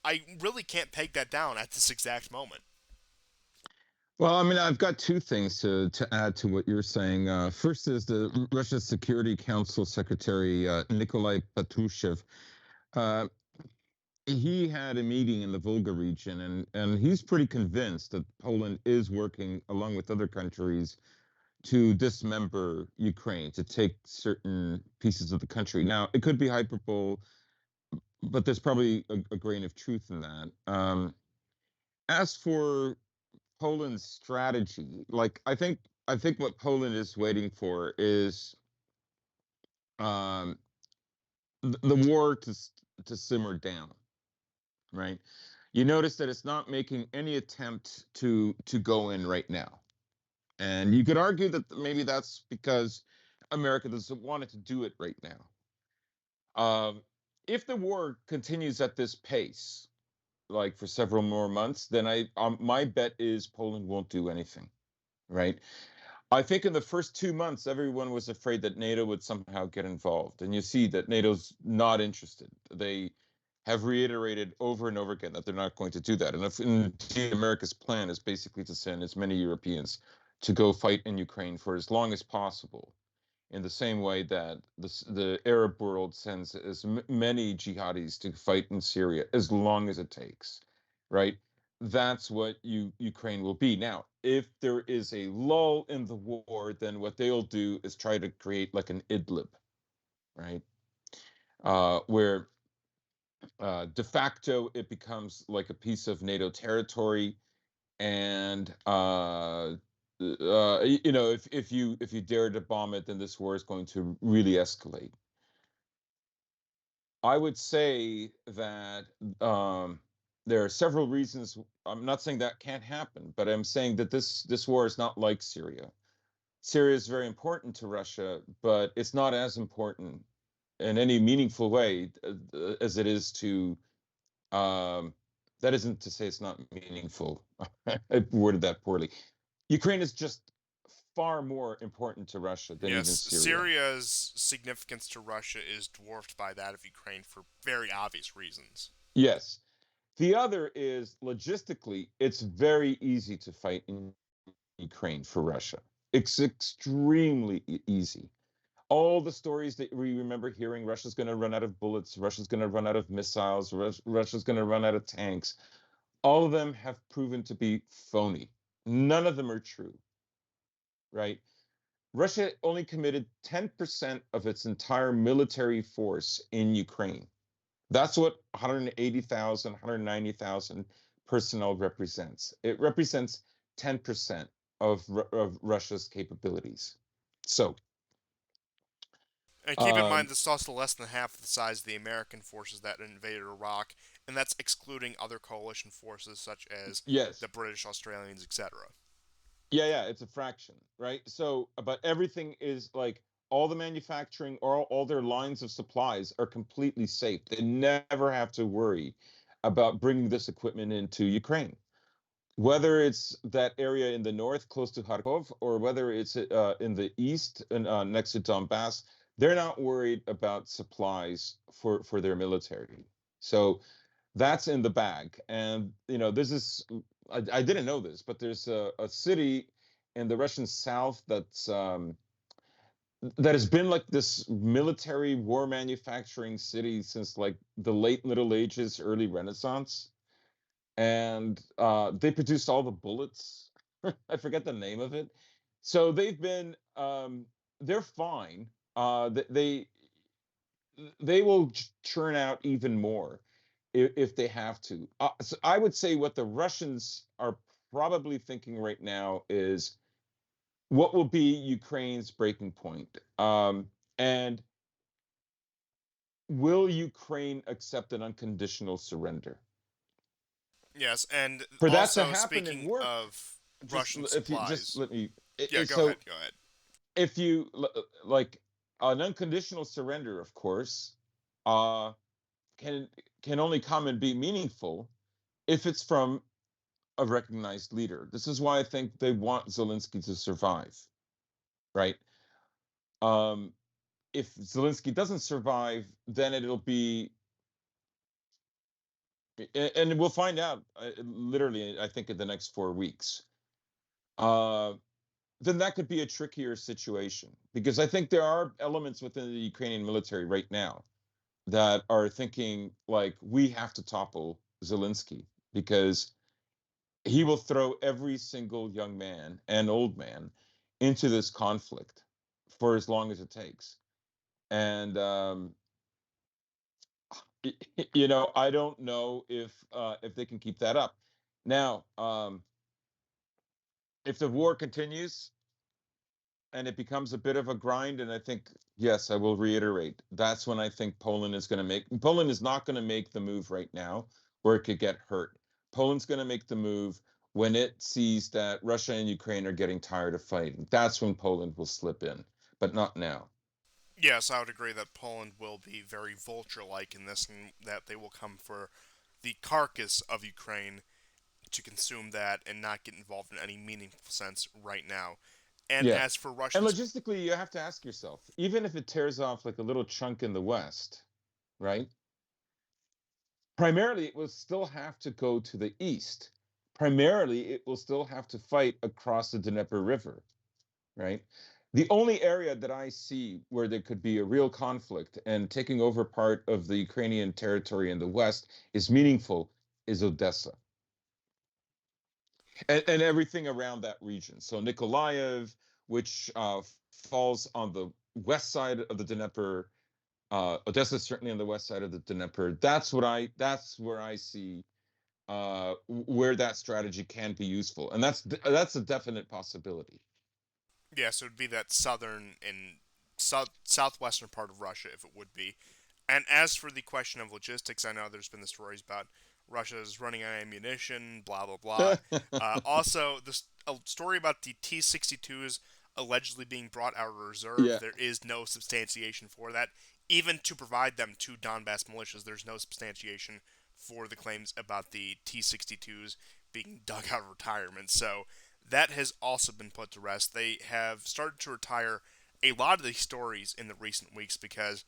I really can't peg that down at this exact moment. Well, I mean, I've got two things to add to what you're saying. First is the Russia Security Council Secretary Nikolai Patrushev. Uh, he had a meeting in the Volga region, and he's pretty convinced that Poland is working along with other countries to dismember Ukraine, to take certain pieces of the country. Now, it could be hyperbole, but there's probably a grain of truth in that. As for Poland's strategy, like I think what Poland is waiting for is um, the war to simmer down, right? You notice that it's not making any attempt to go in right now, and you could argue that maybe that's because America doesn't want it to do it right now. If the war continues at this pace, like for several more months, then I my bet is Poland won't do anything, right? I think in the first 2 months, everyone was afraid that NATO would somehow get involved. And you see that NATO's not interested. They have reiterated over and over again that they're not going to do that. And if indeed America's plan is basically to send as many Europeans to go fight in Ukraine for as long as possible, in the same way that the Arab world sends as many jihadis to fight in Syria as long as it takes, right? That's what Ukraine will be. Now, if there is a lull in the war, then what they'll do is try to create like an Idlib, right? Where de facto it becomes like a piece of NATO territory, and if you dare to bomb it, then this war is going to really escalate. I would say that there are several reasons. I'm not saying that can't happen, but I'm saying that this war is not like Syria. Syria is very important to Russia, but it's not as important in any meaningful way as it is to. Um, that isn't to say it's not meaningful. I worded that poorly. Ukraine is just far more important to Russia than even Yes, Syria. Syria's significance to Russia is dwarfed by that of Ukraine for very obvious reasons. Yes. The other is logistically, it's very easy to fight in Ukraine for Russia. It's extremely easy. All the stories that we remember hearing, Russia's going to run out of bullets, Russia's going to run out of missiles, Russia's going to run out of tanks, all of them have proven to be phony. None of them are true, right? Russia only committed 10% of its entire military force in Ukraine. That's what 180,000, 190,000 personnel represents. It represents 10% of Russia's capabilities. So, And keep in mind, um, this is also less than half the size of the American forces that invaded Iraq, and that's excluding other coalition forces such as yes, the British, Australians, etc. yeah, it's a fraction, right? So, but everything is like all the manufacturing or all their lines of supplies are completely safe. They never have to worry about bringing this equipment into Ukraine. Whether it's that area in the north close to Kharkov or whether it's in the east and next to Donbass, they're not worried about supplies for their military. So that's in the bag. And this is I didn't know this, but there's a city in the Russian south that has been like this military war manufacturing city since like the late Middle Ages, early Renaissance, and they produced all the bullets. I forget the name of it. So they're fine. They will churn out even more if they have to. So I would say what the Russians are probably thinking right now is what will be Ukraine's breaking point, and will Ukraine accept an unconditional surrender? Yes, and For that to also happen and speaking work, of just Russian if you just supplies. let me Yeah, go so ahead, go ahead. if you like an unconditional surrender, of course, uh can can only come and be meaningful if it's from a recognized leader. This is why I think they want Zelensky to survive, right? um if Zelensky doesn't survive, then it'll be, and we'll find out literally I think in the next 4 weeks, uh then that could be a trickier situation, because I think there are elements within the Ukrainian military right now that are thinking like we have to topple Zelensky because he will throw every single young man and old man into this conflict for as long as it takes. And I don't know if they can keep that up. Now, if the war continues and it becomes a bit of a grind, and I think, yes, I will reiterate, that's when I think Poland is not going to make the move right now where it could get hurt. Poland's going to make the move when it sees that Russia and Ukraine are getting tired of fighting. That's when Poland will slip in, but not now. Yes, I would agree that Poland will be very vulture-like in this, and that they will come for the carcass of Ukraine to consume that and not get involved in any meaningful sense right now. And Yeah. as for And Russians, logistically, you have to ask yourself, even if it tears off like a little chunk in the West, right? Primarily, it will still have to go to the East. Primarily, it will still have to fight across the Dnieper River, right? The only area that I see where there could be a real conflict and taking over part of the Ukrainian territory in the West is meaningful is Odessa and everything around that region. So Nikolaev, which falls on the west side of the Dnieper, Odessa is certainly on the west side of the Dnieper. That's where I see where that strategy can be useful, and that's a definite possibility. yes, it would be that southern and southwestern part of Russia if it would be. And as for the question of logistics, I know there's been the stories about Russia's running out of ammunition, blah blah blah. Also, a story about the T-62s allegedly being brought out of reserve. Yeah. There is no substantiation for that. Even to provide them to Donbass militias, there's no substantiation for the claims about the T-62s being dug out of retirement. So that has also been put to rest. They have started to retire a lot of these stories in the recent weeks because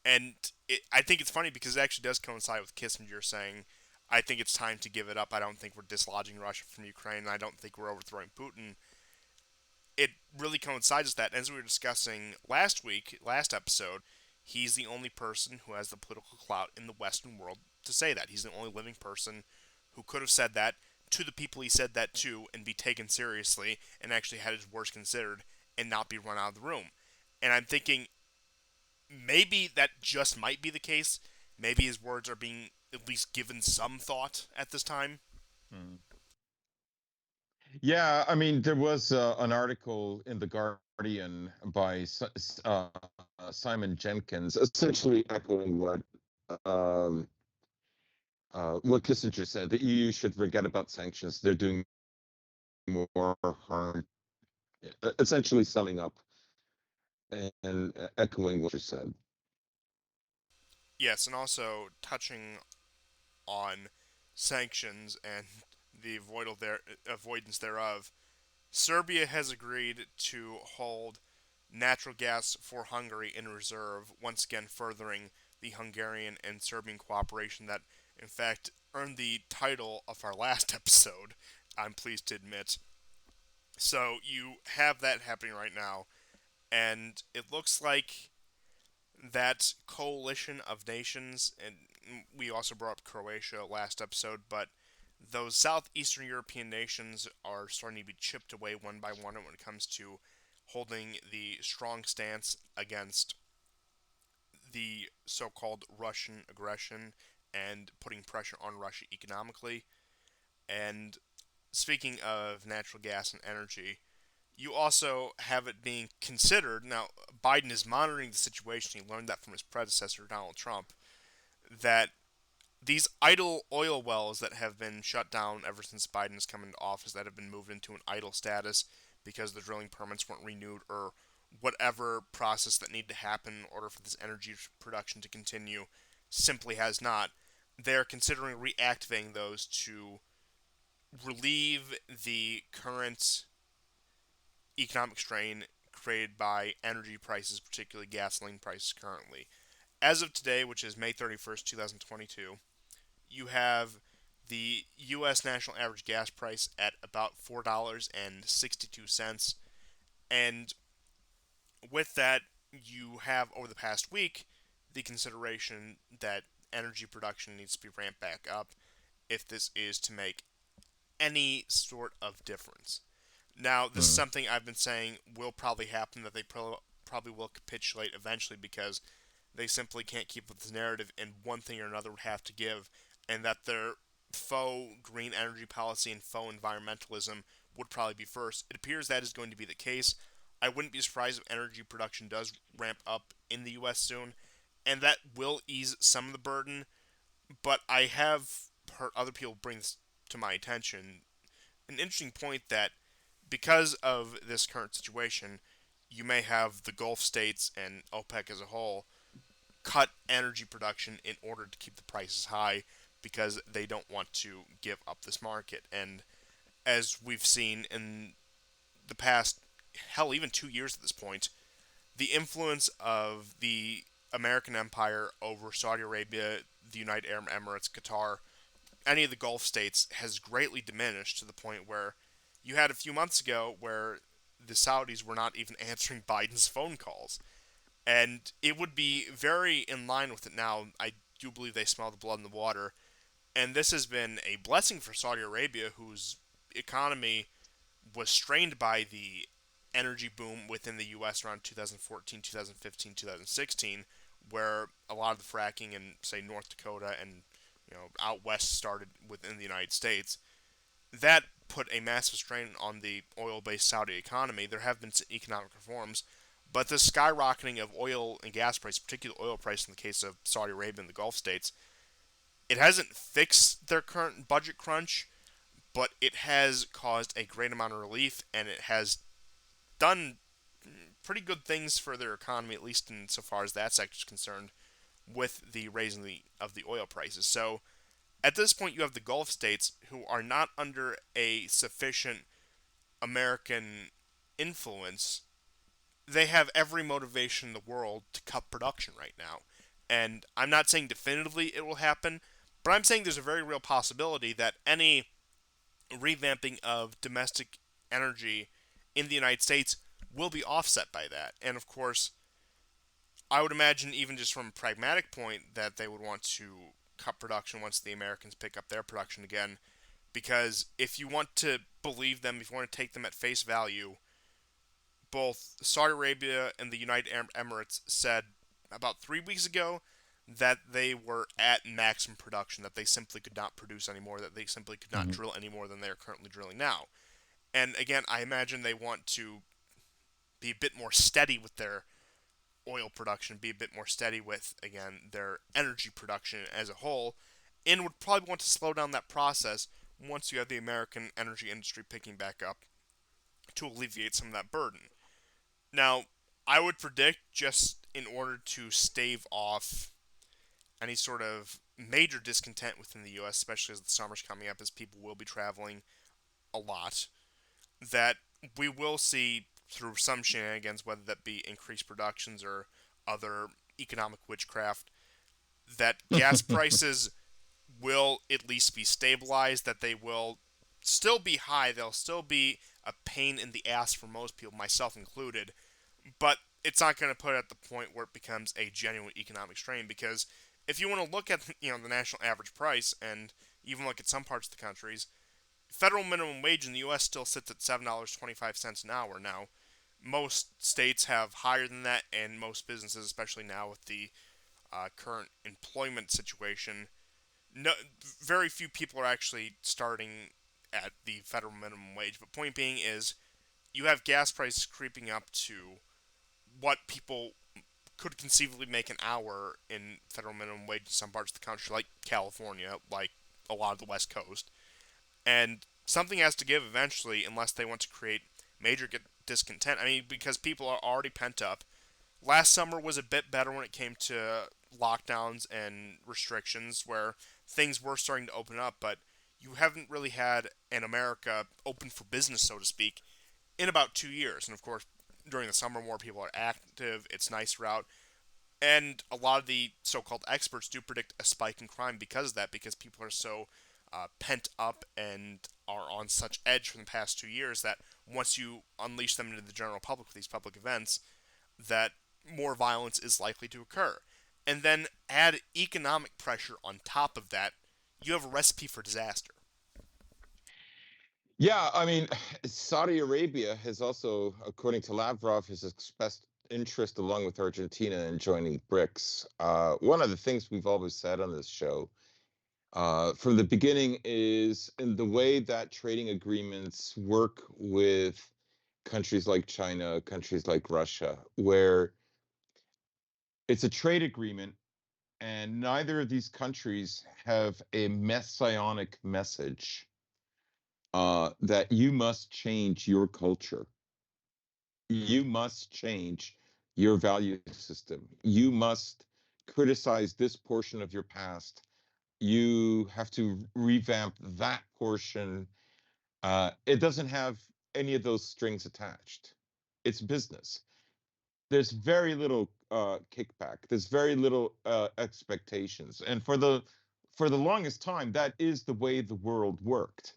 I think it's funny because it actually does coincide with Kissinger saying, I think it's time to give it up. I don't think we're dislodging Russia from Ukraine, and I don't think we're overthrowing Putin. It really coincides with that. As we were discussing last week, last episode, he's the only person who has the political clout in the Western world to say that. He's the only living person who could have said that to the people he said that to and be taken seriously and actually had his words considered and not be run out of the room. And I'm thinking maybe that just might be the case. Maybe his words are being at least given some thought at this time. Mm. Yeah, I mean, there was an article in the Guardian by Simon Jenkins, essentially echoing um, what Kissinger said. The EU should forget about sanctions. They're doing more harm. Essentially, summing up and echoing what you said. Yes, and also touching on sanctions and the avoidance thereof. Serbia has agreed to hold natural gas for Hungary in reserve, once again furthering the Hungarian and Serbian cooperation that, in fact, earned the title of our last episode, I'm pleased to admit. So you have that happening right now, and it looks like that coalition of nations, and we also brought up Croatia last episode, but those southeastern European nations are starting to be chipped away one by one when it comes to holding the strong stance against the so called Russian aggression and putting pressure on Russia economically. And speaking of natural gas and energy, you also have it being considered. Now, Biden is monitoring the situation. He learned that from his predecessor, Donald Trump, that these idle oil wells that have been shut down ever since Biden has come into office, that have been moved into an idle status because the drilling permits weren't renewed or whatever process that needed to happen in order for this energy production to continue, simply has not. They're considering reactivating those to relieve the current economic strain created by energy prices, particularly gasoline prices currently. As of today, which is May 31st, 2022, you have the U.S. national average gas price at about $4.62. And with that, you have over the past week the consideration that energy production needs to be ramped back up if this is to make any sort of difference. Now, this is Mm. something I've been saying will probably happen, that they probably will capitulate eventually because they simply can't keep with this narrative, and one thing or another would have to give, and that their faux green energy policy and faux environmentalism would probably be first. It appears that is going to be the case. I wouldn't be surprised if energy production does ramp up in the U.S. soon, and that will ease some of the burden. But I have heard other people bring this to my attention. An interesting point that because of this current situation, you may have the Gulf states and OPEC as a whole cut energy production in order to keep the prices high because they don't want to give up this market. And as we've seen in the past hell, even 2 years at this point, the influence of the American empire over Saudi Arabia, the United Arab Emirates, Qatar, any of the Gulf states has greatly diminished to the point where you had a few months ago where the Saudis were not even answering Biden's phone calls. And it would be very in line with it now. I do believe they smell the blood in the water. And this has been a blessing for Saudi Arabia, whose economy was strained by the energy boom within the U.S. around 2014, 2015, 2016, where a lot of the fracking in, say, North Dakota and out west started within the United States. That put a massive strain on the oil-based Saudi economy. There have been economic reforms, but the skyrocketing of oil and gas price, particularly oil price in the case of Saudi Arabia and the Gulf states, it hasn't fixed their current budget crunch, but it has caused a great amount of relief, and it has done pretty good things for their economy, at least insofar as that sector is concerned, with the raising of the oil prices. So at this point, you have the Gulf states who are not under a sufficient American influence. They have every motivation in the world to cut production right now. And I'm not saying definitively it will happen, but I'm saying there's a very real possibility that any revamping of domestic energy in the United States will be offset by that. And of course, I would imagine, even just from a pragmatic point, that they would want to cut production once the Americans pick up their production again. Because if you want to believe them, if you want to take them at face value, both Saudi Arabia and the United Arab Emirates said about 3 weeks ago that they were at maximum production, that they simply could not produce anymore, that they simply could not Mhm. drill any more than they are currently drilling now. And again, I imagine they want to be a bit more steady with their oil production, be a bit more steady with, again, their energy production as a whole, and would probably want to slow down that process once you have the American energy industry picking back up to alleviate some of that burden. Now, I would predict, just in order to stave off any sort of major discontent within the U.S., especially as the summer's coming up, as people will be traveling a lot, that we will see through some shenanigans, whether that be increased productions or other economic witchcraft, that gas prices will at least be stabilized, that they will still be high, they'll still be a pain in the ass for most people, myself included, but it's not going to put it at the point where it becomes a genuine economic strain. Because if you want to look at the national average price and even look at some parts of the countries, federal minimum wage in the U.S. still sits at $7.25 an hour now. Most states have higher than that, and most businesses, especially now with the current employment situation, no, very few people are actually starting at the federal minimum wage. But point being is, you have gas prices creeping up to what people could conceivably make an hour in federal minimum wage in some parts of the country, like California, like a lot of the West Coast. And something has to give eventually, unless they want to create major discontent. I mean, because people are already pent up. Last summer was a bit better when it came to lockdowns and restrictions, where things were starting to open up, but you haven't really had an America open for business, so to speak, in about 2 years. And of course, during the summer, more people are active. It's nicer out. And a lot of the so-called experts do predict a spike in crime because of that, because people are so pent up and are on such edge from the past 2 years that once you unleash them into the general public with these public events, that more violence is likely to occur. And then add economic pressure on top of that, you have a recipe for disaster. Yeah, I mean, Saudi Arabia has also, according to Lavrov, has expressed interest along with Argentina in joining BRICS. One of the things we've always said on this show from the beginning is in the way that trading agreements work with countries like China, countries like Russia, where it's a trade agreement and neither of these countries have a messianic message that you must change your culture. You must change your value system. You must criticize this portion of your past. You have to revamp that portion. It doesn't have any of those strings attached. it's business. There's very little kickback. There's very little expectations, and for the longest time, that is the way the world worked.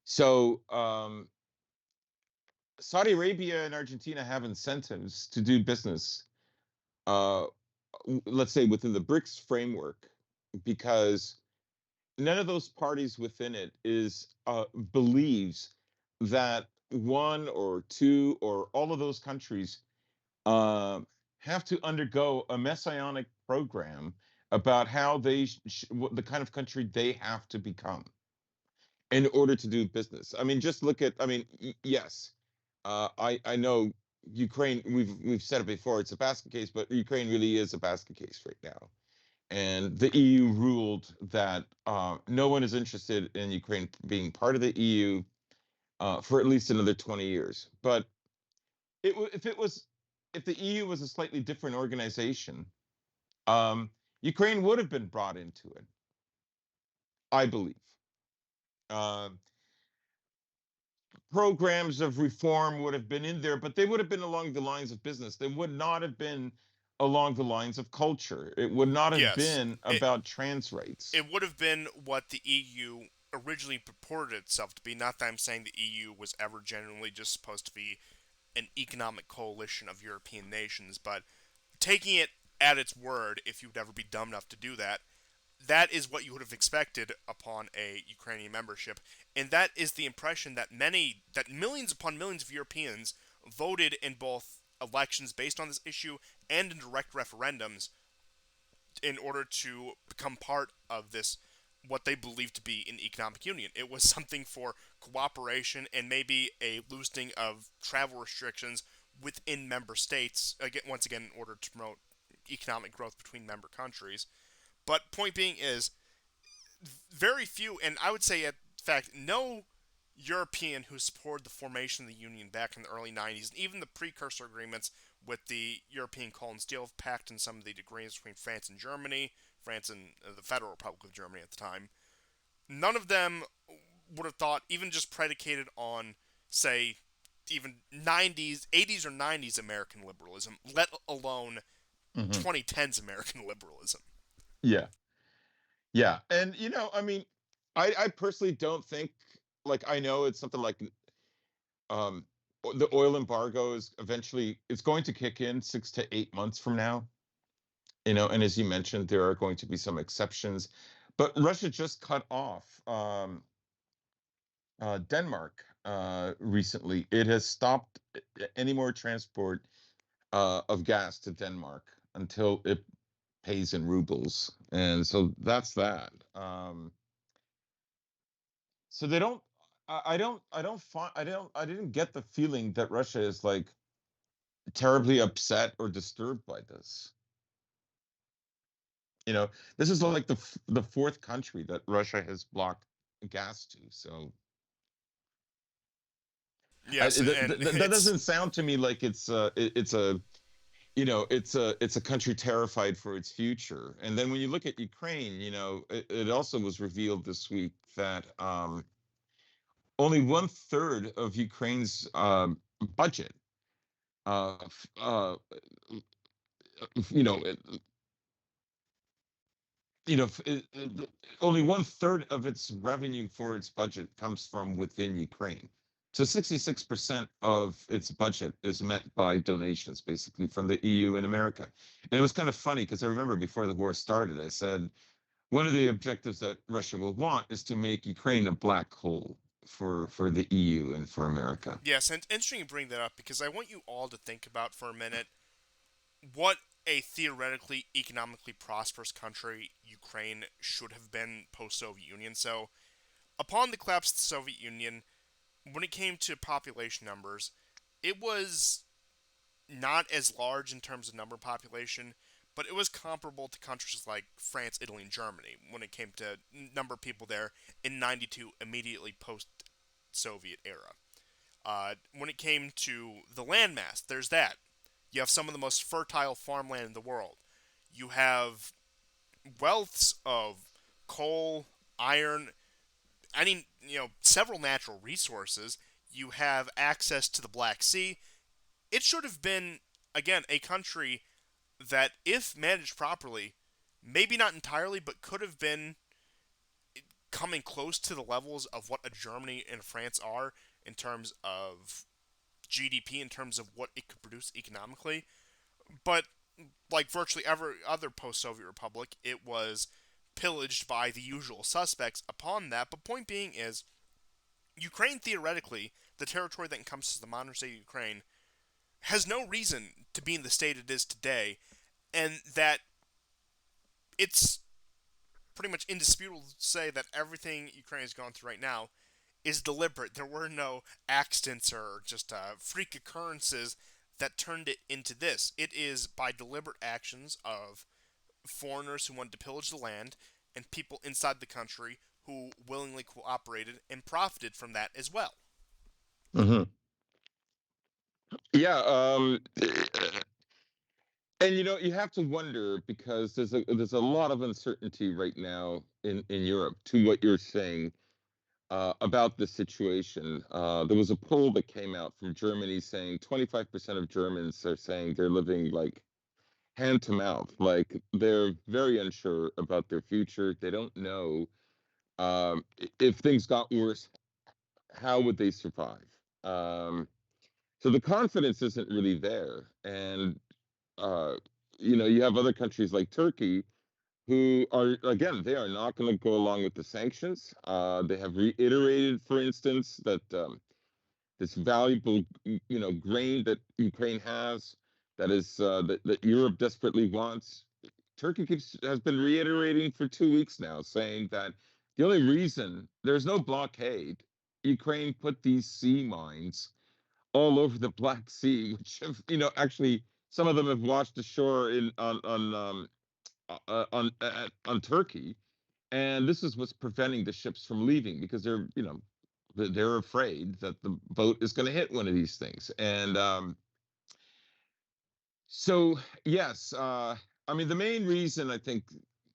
So Saudi Arabia and Argentina have incentives to do business, uh, let's say within the BRICS framework, because none of those parties within it is believes that one or two or all of those countries um, have to undergo a messianic program about how the kind of country they have to become in order to do business. I mean, just look at. I mean, yes, I know Ukraine. We've said it before. It's a basket case, but Ukraine really is a basket case right now. And the EU ruled that no one is interested in Ukraine being part of the EU for at least another 20 years. But if it was, if the EU was a slightly different organization, um, Ukraine would have been brought into it, I believe. Um Programs of reform would have been in there, but they would have been along the lines of business. They would not have been along the lines of culture. It would not have Yes, been it about trans rights. it would have been what the EU originally purported itself to be. Not that I'm saying the EU was ever genuinely just supposed to be an economic coalition of European nations, but taking it at its word, if you would ever be dumb enough to do that, that is what you would have expected upon a Ukrainian membership, and that is the impression that millions upon millions of Europeans voted in both elections based on this issue and in direct referendums in order to become part of this what they believe to be an economic union. It was something for cooperation and maybe a loosening of travel restrictions within member states, again once again in order to promote economic growth between member countries. But point being is very few, and I would say, in fact, no European who supported the formation of the Union back in the early 90s, and even the precursor agreements with the European Coal and Steel Pact and some of the agreements between France and Germany, France and the Federal Republic of Germany at the time, none of them would have thought, even just predicated on, say, even 90s, 80s or 90s American liberalism, let alone Mhm. 2010s American liberalism. Yeah. Yeah. And, I mean, I personally don't think, like, I know it's something like um, the oil embargo is eventually, it's going to kick in 6 to 8 months from now, and as you mentioned, there are going to be some exceptions. But Russia just cut off Denmark recently. It has stopped any more transport of gas to Denmark until it pays in rubles, and so that's that. So they don't. I didn't get the feeling that Russia is like terribly upset or disturbed by this. You know, this is like the fourth country that Russia has blocked gas to. So Yes, and that it's doesn't sound to me like it's a it's a country terrified for its future. And then when you look at Ukraine, it also was revealed this week that only one third of Ukraine's budget, uh, uh, you know, only one third of its revenue for its budget comes from within Ukraine. So 66% of its budget is met by donations, basically from the EU and America. And it was kind of funny because I remember before the war started, I said one of the objectives that Russia will want is to make Ukraine a black hole for the EU and for America. yes, and interesting you bring that up because I want you all to think about for a minute what a theoretically economically prosperous country Ukraine should have been post Soviet Union. So, upon the collapse of the Soviet Union, when it came to population numbers, it was not as large in terms of number of population, but it was comparable to countries like France, Italy, and Germany when it came to number of people there in '92, immediately post Soviet era. When it came to the landmass, there's that. You have some of the most fertile farmland in the world. You have wealths of coal, iron, several natural resources. You have access to the Black Sea. It should have been, again, a country that, if managed properly, maybe not entirely, but could have been coming close to the levels of what a Germany and France are in terms of GDP, in terms of what it could produce economically. But like virtually every other post-Soviet republic, it was pillaged by the usual suspects upon that. But point being is, Ukraine theoretically, the territory that encompasses the modern state of Ukraine, has no reason to be in the state it is today, and that it's pretty much indisputable to say that everything Ukraine has gone through right now is deliberate. There were no accidents or just freak occurrences that turned it into this. It is by deliberate actions of foreigners who wanted to pillage the land and people inside the country who willingly cooperated and profited from that as well. Hmm. Yeah, and you have to wonder because there's a lot of uncertainty right now in Europe to what you're saying about the situation. There was a poll that came out from Germany saying 25% of Germans are saying they're living like hand to mouth, like they're very unsure about their future. They don't know if things got worse, how would they survive? Um, so the confidence isn't really there, and uh, you have other countries like Turkey who are, again, they are not going to go along with the sanctions. They have reiterated, for instance, that this valuable, grain that Ukraine has, that Europe desperately wants. Turkey has been reiterating for 2 weeks now, saying that the only reason there's no blockade, Ukraine put these sea mines all over the Black Sea, which have, actually some of them have washed ashore in on Turkey, and this is what's preventing the ships from leaving because they're afraid that the boat is going to hit one of these things. And so yes, I mean the main reason I think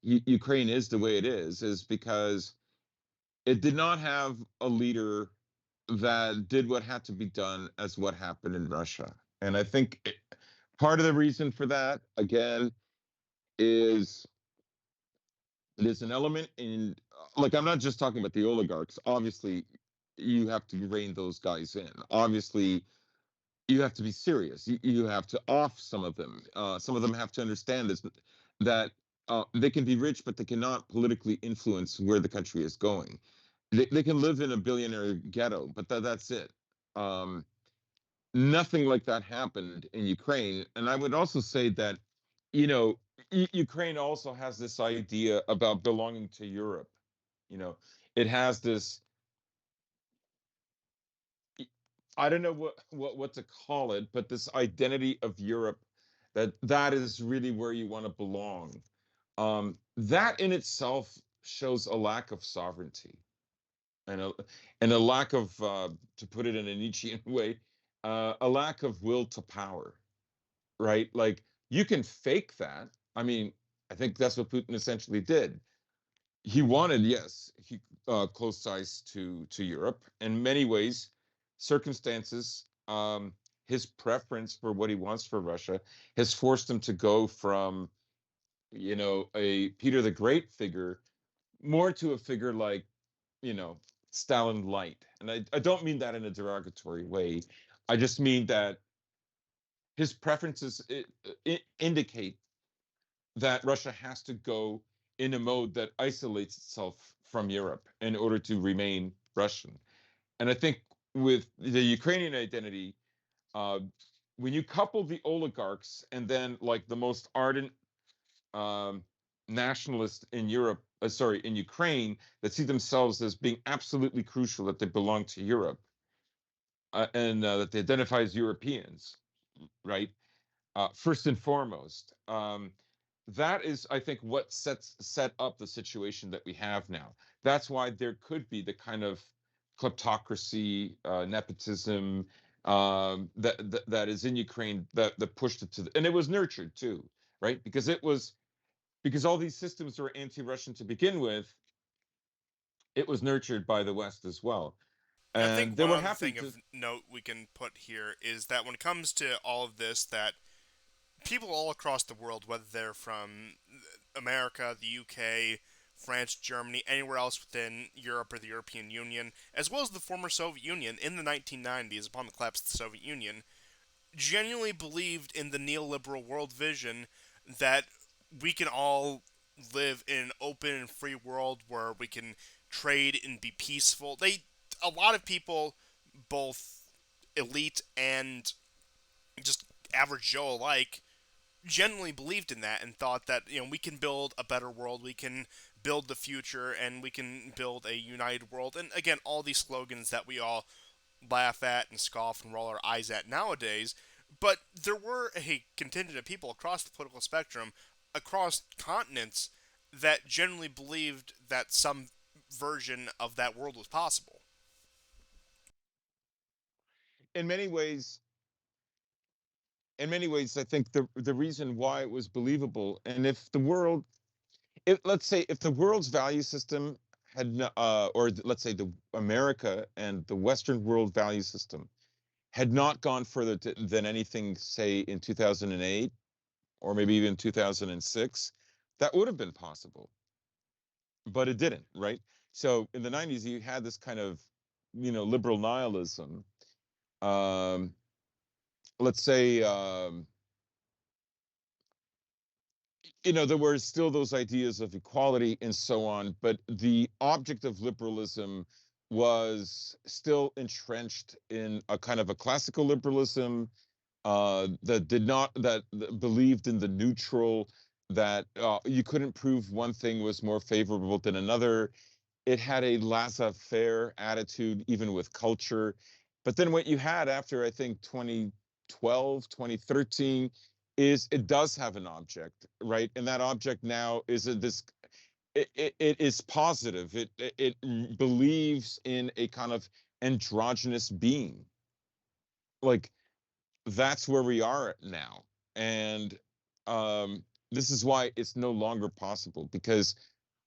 Ukraine is the way it is because it did not have a leader that did what had to be done as what happened in Russia. And I think part of the reason for that, again, is there's an element in, like, I'm not just talking about the oligarchs. Obviously, you have to rein those guys in. Obviously, you have to be serious. You have to off some of them. Some of them have to understand this, that they can be rich, but they cannot politically influence where the country is going. They can live in a billionaire ghetto, but that's it. Um, Nothing like that happened in Ukraine. And I would also say that, you know, Ukraine also has this idea about belonging to Europe. You know, it has this, I don't know what to call it, but this identity of Europe, that is really where you want to belong. That in itself shows a lack of sovereignty and a lack of, to put it in a Nietzschean way, a lack of will to power, right? Like you can fake that. I mean, I think that's what Putin essentially did. He wanted, yes, close ties to Europe. In many ways, circumstances, his preference for what he wants for Russia has forced him to go from, a Peter the Great figure more to a figure like, you know, Stalin light. And I don't mean that in a derogatory way. I just mean that his preferences indicate that Russia has to go in a mode that isolates itself from Europe in order to remain Russian. And I think with the Ukrainian identity, uh, when you couple the oligarchs and then like the most ardent um, nationalists in Europe, sorry, in Ukraine, that see themselves as being absolutely crucial that they belong to Europe and that they identify as Europeans, right? First and foremost. That is, I think, what set up the situation that we have now. That's why there could be the kind of kleptocracy, nepotism that is in Ukraine that pushed it to and it was nurtured too, right? Because all these systems were anti-Russian to begin with. It was nurtured by the West as well. I think and they one were other happy thing to. of note we can put here is that when it comes to all of this, that people all across the world, whether they're from America, the UK, France, Germany, anywhere else within Europe or the European Union, as well as the former Soviet Union in the 1990s upon the collapse of the Soviet Union, genuinely believed in the neoliberal world vision that we can all live in an open and free world where we can trade and be peaceful. A lot of people, both elite and just average Joe alike, genuinely believed in that and thought that we can build a better world, we can build the future, and we can build a united world. And again, all these slogans that we all laugh at and scoff and roll our eyes at nowadays. But there were a contingent of people across the political spectrum, across continents, that generally believed that some version of that world was possible. In many ways, I think the reason why it was believable, and if the world, let's say, if the world's value system or let's say the America and the Western world value system had not gone further than anything, say, in 2008 or maybe even 2006, that would have been possible, but it didn't, right? So in the 90s, you had this kind of, liberal nihilism. Um, let's say, there were still those ideas of equality and so on, but the object of liberalism was still entrenched in a kind of a classical liberalism that believed in the neutral, that you couldn't prove one thing was more favorable than another. It had a laissez-faire attitude, even with culture. But then what you had after, I think, 2012, 2013, is it does have an object, right? And that object now is this. It is positive. It believes in a kind of androgynous being. Like, that's where we are now. And this is why it's no longer possible, because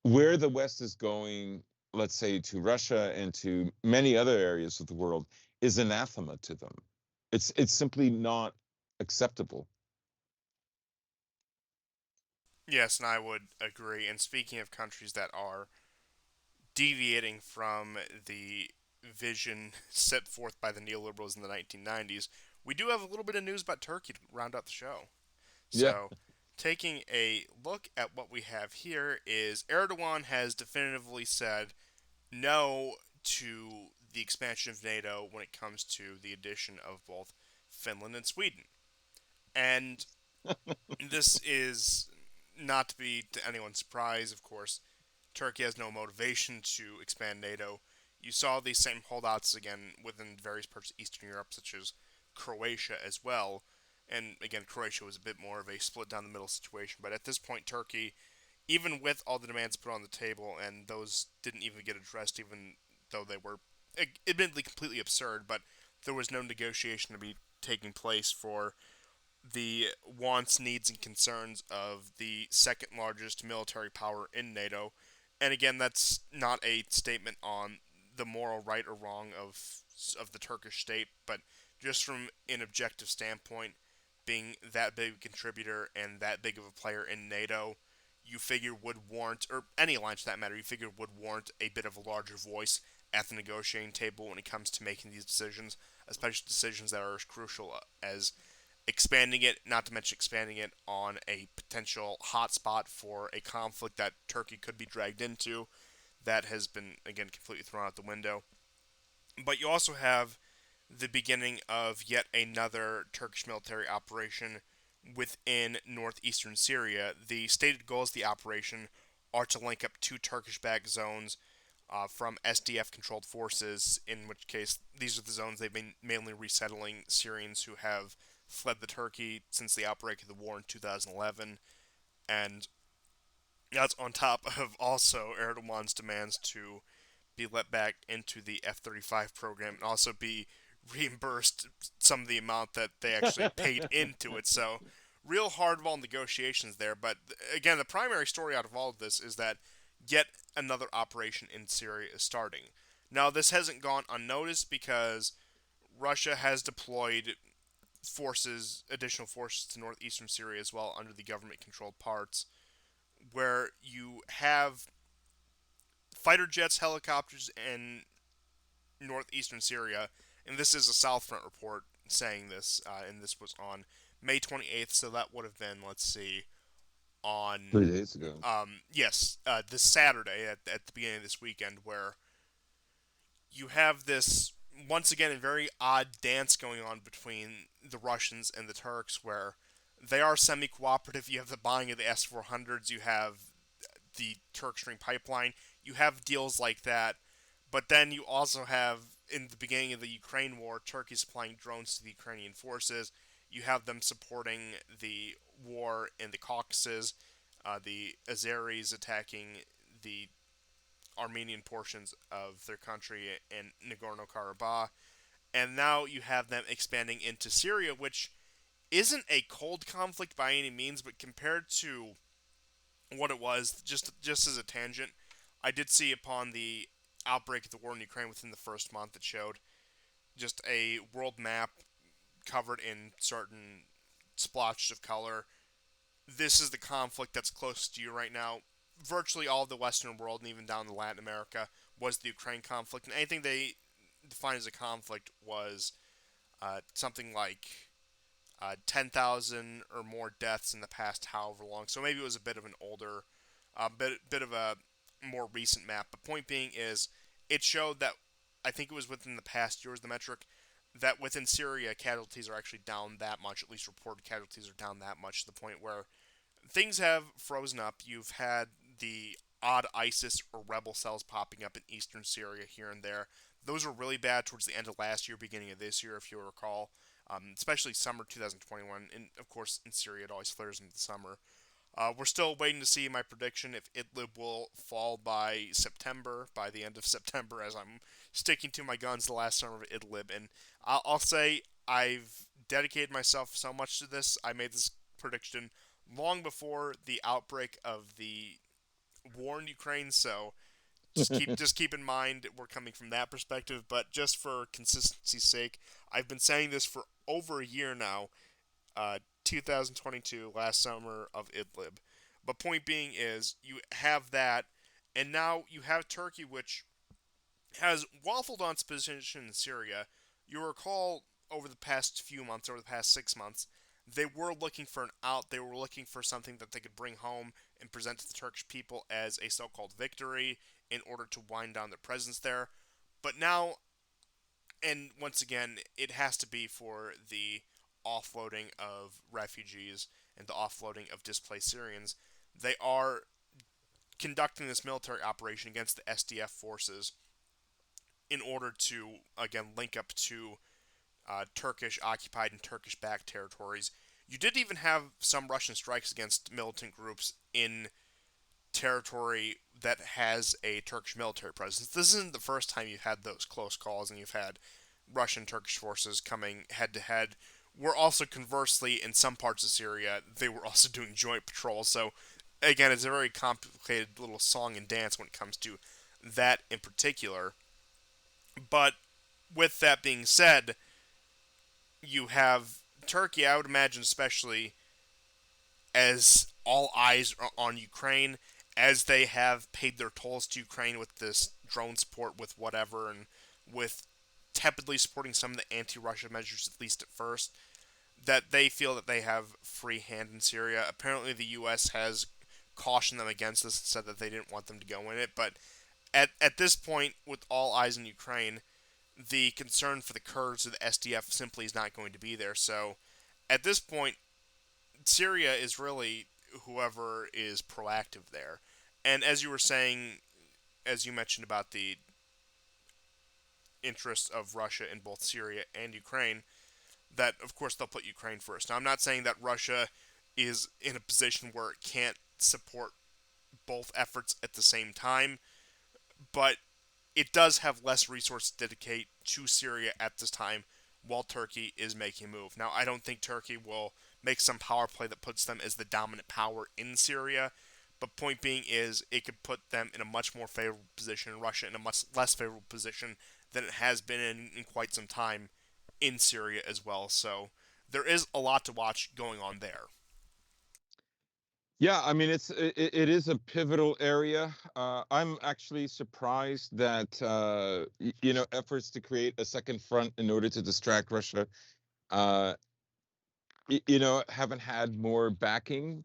where the West is going, let's say to Russia and to many other areas of the world, is anathema to them. It's simply not acceptable. Yes, and I would agree. And speaking of countries that are deviating from the vision set forth by the neoliberals in the 1990s, we do have a little bit of news about Turkey to round out the show. Yeah. So, taking a look at what we have here is Erdogan has definitively said no to the expansion of NATO when it comes to the addition of both Finland and Sweden. And this is not to be to anyone's surprise, of course. Turkey has no motivation to expand NATO. You saw these same holdouts again within various parts of Eastern Europe, such as Croatia as well. And again, Croatia was a bit more of a split down the middle situation. But at this point, Turkey, even with all the demands put on the table, and those didn't even get addressed, even though they were admittedly completely absurd, but there was no negotiation to be taking place for the wants, needs, and concerns of the second largest military power in NATO. And again, that's not a statement on the moral right or wrong of the Turkish state, but just from an objective standpoint, being that big a contributor and that big of a player in NATO, you figure would warrant, or any alliance for that matter, you figure would warrant a bit of a larger voice at the negotiating table when it comes to making these decisions, especially decisions that are as crucial as expanding it, not to mention expanding it on a potential hotspot for a conflict that Turkey could be dragged into. That has been, again, completely thrown out the window. But you also have the beginning of yet another Turkish military operation within northeastern Syria. The stated goals of the operation are to link up two Turkish backed zones from SDF controlled forces, in which case these are the zones they've been mainly resettling Syrians who have fled the Turkey since the outbreak of the war in 2011. And that's on top of also Erdogan's demands to be let back into the F 35 program and also be reimbursed some of the amount that they actually paid into it. So, real hardball negotiations there. But again, the primary story out of all of this is that yet another operation in Syria is starting. Now, this hasn't gone unnoticed because Russia has deployed additional forces to northeastern Syria as well under the government controlled parts, where you have fighter jets, helicopters in northeastern Syria. And this is a South Front report saying this, and this was on May 28th, so that would have been, let's see, on 3 days ago. yes, this Saturday at the beginning of this weekend, where you have this once again a very odd dance going on between the Russians and the Turks, where they are semi-cooperative. You have the buying of the S-400s, you have the Turk Stream pipeline, you have deals like that, but then you also have in the beginning of the Ukraine war, Turkey supplying drones to the Ukrainian forces. You have them supporting the war in the Caucasus, the Azeris attacking the Armenian portions of their country in Nagorno Karabakh, and now you have them expanding into Syria, which isn't a cold conflict by any means, but compared to what it was, just as a tangent, I did see upon the outbreak of the war in Ukraine within the first month, it showed just a world map covered in certain splotches of color. This is the conflict that's closest to you right now. Virtually all of the Western world, and even down to Latin America, was the Ukraine conflict. And anything they defined as a conflict was something like 10,000 or more deaths in the past however long. So maybe it was a bit of an older, bit of a more recent map. But point being is, it showed that I think it was within the past year was the metric that within Syria casualties are actually down that much. At least reported casualties are down that much to the point where things have frozen up. You've had the odd ISIS or rebel cells popping up in eastern Syria here and there. Those were really bad towards the end of last year, beginning of this year, if you recall, especially summer 2021. And of course, in Syria, it always flares into the summer. We're still waiting to see my prediction if Idlib will fall by September, by the end of September, as I'm sticking to my guns the last summer of Idlib. And I'll say I've dedicated myself so much to this. I made this prediction long before the outbreak of the war in Ukraine, so just keep in mind we're coming from that perspective. But just for consistency's sake, I've been saying this for over a year now. 2022, last summer of Idlib. But point being is, you have that, and now you have Turkey, which has waffled on its position in Syria. You recall over the past few months, over the past 6 months, they were looking for an out. They were looking for something that they could bring home and present to the Turkish people as a so called victory in order to wind down their presence there. But now, and once again, it has to be for the offloading of refugees and the offloading of displaced Syrians. They are conducting this military operation against the SDF forces in order to, again, link up to Turkish occupied and Turkish backed territories. You did even have some Russian strikes against militant groups in territory that has a Turkish military presence. This isn't the first time you've had those close calls and you've had Russian Turkish forces coming head to head. We're also conversely in some parts of Syria, they were also doing joint patrols. So again, it's a very complicated little song and dance when it comes to that in particular. But with that being said, you have Turkey, I would imagine, especially as all eyes are on Ukraine, as they have paid their tolls to Ukraine with this drone support, with whatever, and with tepidly supporting some of the anti-Russia measures, at least at first, that they feel that they have free hand in Syria. Apparently, the U.S. has cautioned them against this and said that they didn't want them to go in it. But at this point, with all eyes in Ukraine, the concern for the Kurds or the SDF simply is not going to be there. So at this point, Syria is really whoever is proactive there. And as you were saying, as you mentioned about the interests of Russia in both Syria and Ukraine, that of course they'll put Ukraine first. Now, I'm not saying that Russia is in a position where it can't support both efforts at the same time, but it does have less resources to dedicate to Syria at this time while Turkey is making a move. Now, I don't think Turkey will make some power play that puts them as the dominant power in Syria, But point being is, it could put them in a much more favorable position, and Russia in a much less favorable position than it has been in quite some time in Syria as well. So there is a lot to watch going on there. Yeah, I mean it is a pivotal area. I'm actually surprised that efforts to create a second front in order to distract Russia, uh, haven't had more backing.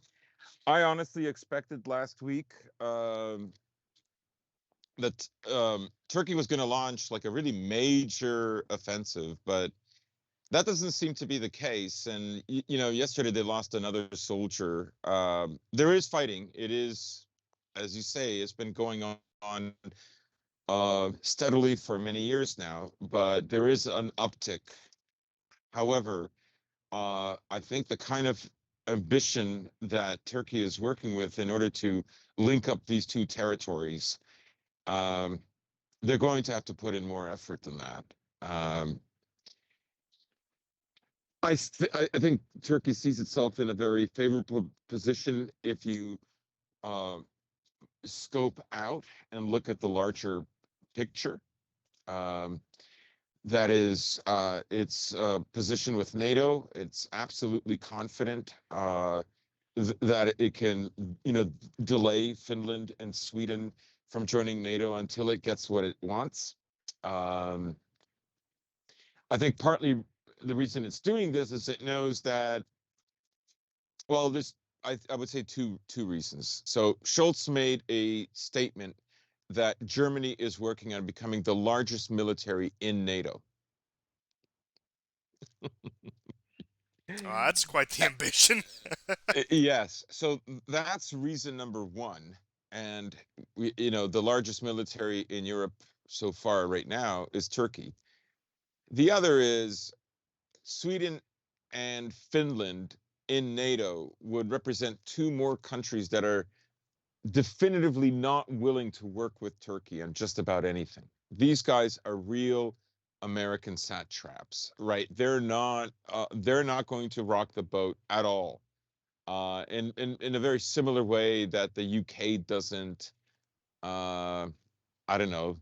I honestly expected last week that Turkey was going to launch like a really major offensive, but that doesn't seem to be the case. And yesterday they lost another soldier. There is fighting. It is, as you say, it's been going on steadily for many years now, but there is an uptick. However, I think the kind of ambition that Turkey is working with in order to link up these two territories, um, they're going to have to put in more effort than that. Um, I think Turkey sees itself in a very favorable position if you uh, scope out and look at the larger picture. Um, that is its position with NATO. It's absolutely confident that it can, delay Finland and Sweden from joining NATO until it gets what it wants. Um, I think partly the reason it's doing this is it knows that, well, there's I would say two reasons. So Scholz made a statement that Germany is working on becoming the largest military in NATO. That's quite the ambition. Yes, so that's reason number one. And the largest military in Europe so far right now is Turkey. The other is Sweden and Finland in NATO would represent two more countries that are definitively not willing to work with Turkey on just about anything. These guys are real American satraps, right? They're not going to rock the boat at all. In a very similar way that the UK doesn't, I don't know,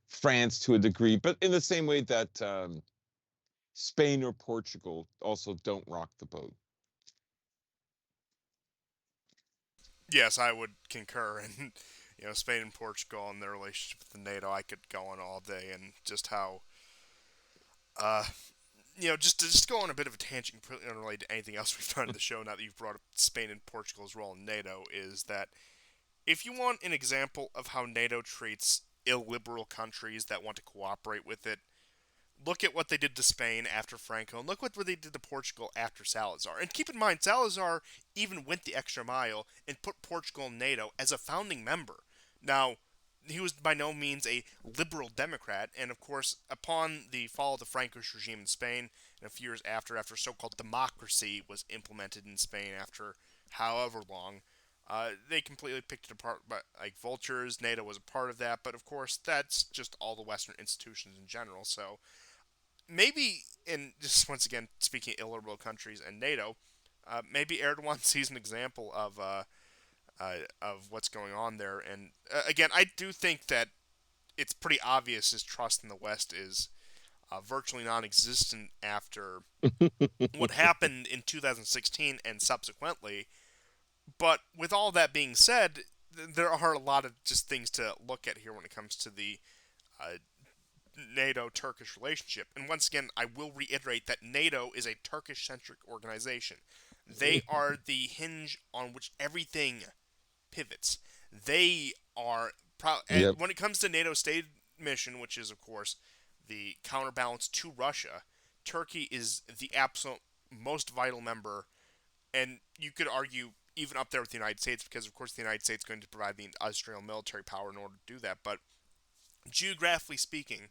France to a degree, but in the same way that Spain or Portugal also don't rock the boat. Yes, I would concur. And Spain and Portugal and their relationship with the NATO, I could go on all day, and just how, uh, just to go on a bit of a tangent, completely unrelated to anything else we've done in the show. Now that you've brought up Spain and Portugal's role in NATO, is that if you want an example of how NATO treats illiberal countries that want to cooperate with it, look at what they did to Spain after Franco, and look what they did to Portugal after Salazar. And keep in mind, Salazar even went the extra mile and put Portugal in NATO as a founding member. Now, he was by no means a liberal Democrat, and of course, upon the fall of the Francoist regime in Spain, and a few years after so-called democracy was implemented in Spain after however long, they completely picked it apart like vultures. NATO was a part of that, but of course, that's just all the Western institutions in general. So maybe, in just once again speaking of illiberal countries and NATO, maybe Erdogan sees an example of what's going on there. And again, I do think that it's pretty obvious his trust in the West is virtually non-existent after what happened in 2016 and subsequently. But with all that being said, there are a lot of just things to look at here when it comes to the uh, NATO Turkish relationship. And once again, I will reiterate that NATO is a Turkish centric organization. They are the hinge on which everything pivots. They are, and Yep. when it comes to NATO state mission, which is, of course, the counterbalance to Russia, Turkey is the absolute most vital member, and you could argue even up there with the United States, because, of course, the United States is going to provide the industrial military power in order to do that. But geographically speaking,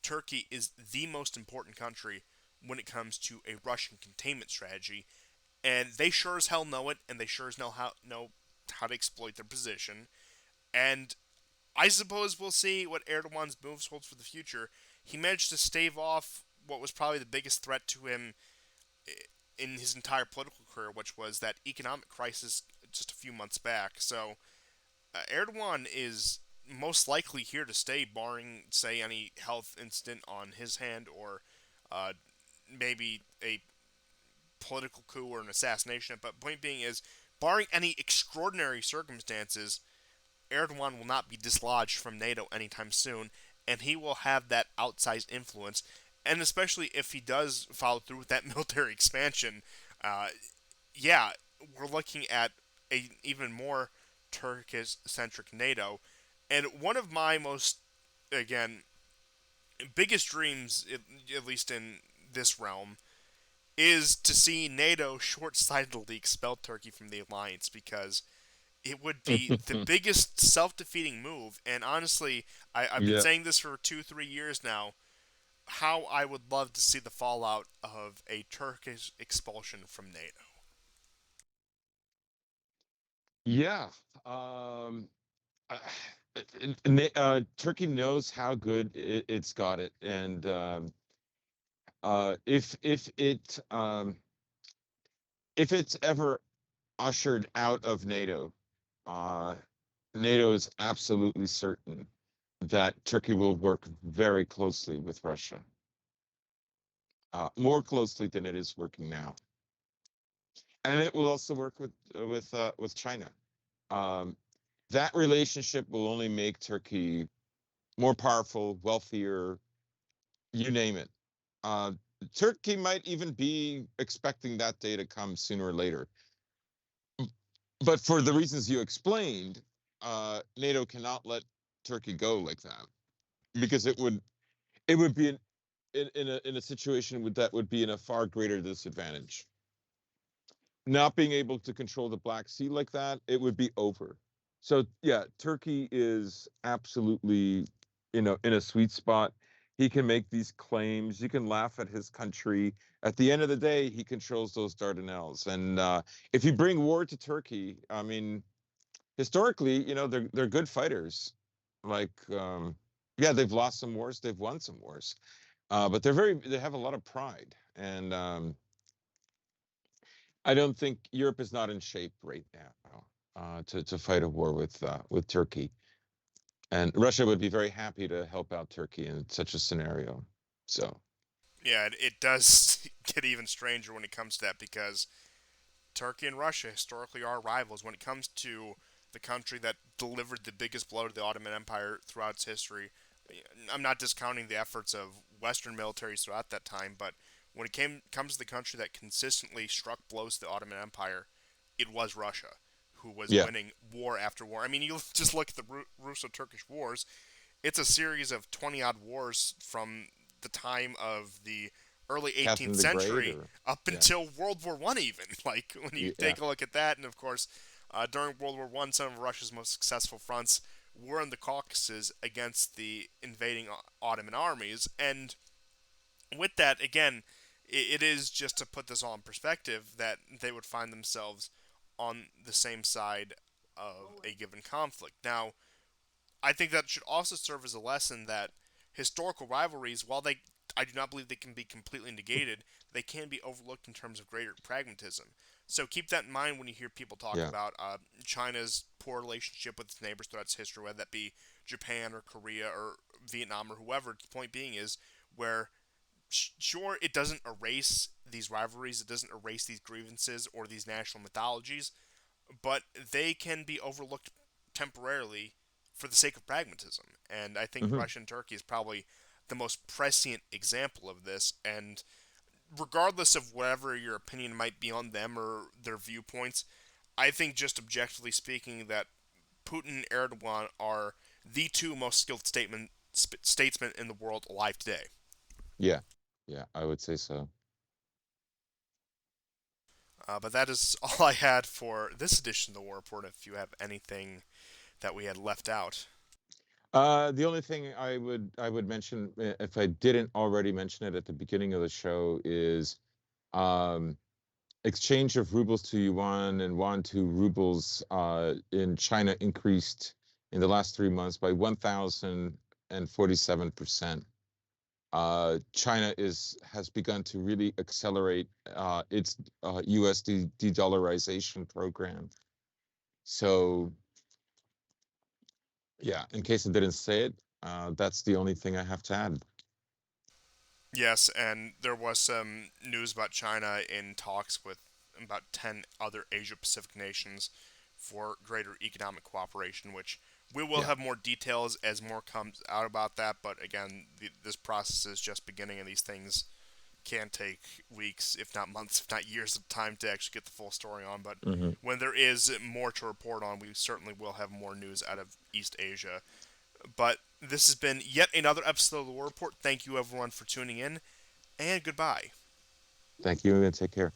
Turkey is the most important country when it comes to a Russian containment strategy, and they sure as hell know it, and they sure as know how to exploit their position. And I suppose we'll see what Erdogan's moves hold for the future. He managed to stave off what was probably the biggest threat to him in his entire political career, which was that economic crisis just a few months back. So Erdogan is most likely here to stay, barring, say, any health incident on his hand or uh, maybe a political coup or an assassination. But point being is, barring any extraordinary circumstances, Erdogan will not be dislodged from NATO anytime soon, and he will have that outsized influence. And especially if he does follow through with that military expansion, uh, yeah, we're looking at a even more Turkish-centric NATO. And one of my most, again, biggest dreams, at least in this realm, is to see NATO short-sightedly expel Turkey from the alliance, because it would be the biggest self-defeating move. And honestly, I've been Yeah. saying this for 2, 3 years now. How I would love to see the fallout of a Turkish expulsion from NATO. Yeah. Um, uh, Turkey knows how good it's got it, and if it's ever ushered out of NATO, uh, NATO is absolutely certain that Turkey will work very closely with Russia, more closely than it is working now, and it will also work with China. Um, that relationship will only make Turkey more powerful, wealthier, you name it. Uh, Turkey might even be expecting that day to come sooner or later. But for the reasons you explained, NATO cannot let Turkey go like that, because it would be in a situation that would be in a far greater disadvantage. Not being able to control the Black Sea like that, it would be over. So yeah, Turkey is absolutely, in a sweet spot. He can make these claims. You can laugh at his country. At the end of the day, he controls those Dardanelles. And if you bring war to Turkey, I mean, historically, they're good fighters. Like, yeah, they've lost some wars, they've won some wars, but they have a lot of pride. And I don't think Europe is not in shape right now to fight a war with Turkey. And Russia would be very happy to help out Turkey in such a scenario. So, Yeah, it does get even stranger when it comes to that, because Turkey and Russia historically are rivals when it comes to the country that delivered the biggest blow to the Ottoman Empire throughout its history. I'm not discounting the efforts of Western militaries throughout that time, but when comes to the country that consistently struck blows to the Ottoman Empire, it was Russia, who was yeah, winning war after war. I mean, you just look at the Russo-Turkish Wars. It's a series of 20 odd wars from the time of the early 18th Catherine the Great, century or up yeah, until World War One. Even like when you yeah, take a look at that, and of course, during World War One, some of Russia's most successful fronts were in the Caucasus against the invading Ottoman armies. And with that, again, it is just to put this all in perspective that they would find themselves on the same side of a given conflict. Now, I think that should also serve as a lesson that historical rivalries, while I do not believe they can be completely negated, they can be overlooked in terms of greater pragmatism. So keep that in mind when you hear people talk yeah. about China's poor relationship with its neighbors throughout its history, whether that be Japan or Korea or Vietnam or whoever. The point being is, where sure, it doesn't erase these rivalries, it doesn't erase these grievances or these national mythologies, but they can be overlooked temporarily for the sake of pragmatism. And I think Hmm. Russia and Turkey is probably the most prescient example of this. And regardless of whatever your opinion might be on them or their viewpoints, I think just objectively speaking that Putin and Erdogan are the two most skilled statesmen in the world alive today. Yeah, yeah, I would say so. But that is all I had for this edition of the War Report. If you have anything that we had left out. The only thing I would mention, if I didn't already mention it at the beginning of the show, is um, exchange of rubles to yuan and yuan to rubles in China increased in the last 3 months by 1,047%. China has begun to really accelerate its USD de-dollarization program. So, yeah, in case I didn't say it, that's the only thing I have to add. Yes, and there was some news about China in talks with about 10 other Asia Pacific nations for greater economic cooperation, which we will Yeah. have more details as more comes out about that. But again, this process is just beginning, and these things can take weeks, if not months, if not years of time to actually get the full story on. But Hmm. when there is more to report on, we certainly will have more news out of East Asia. But this has been yet another episode of the War Report. Thank you, everyone, for tuning in, and goodbye. Thank you and take care.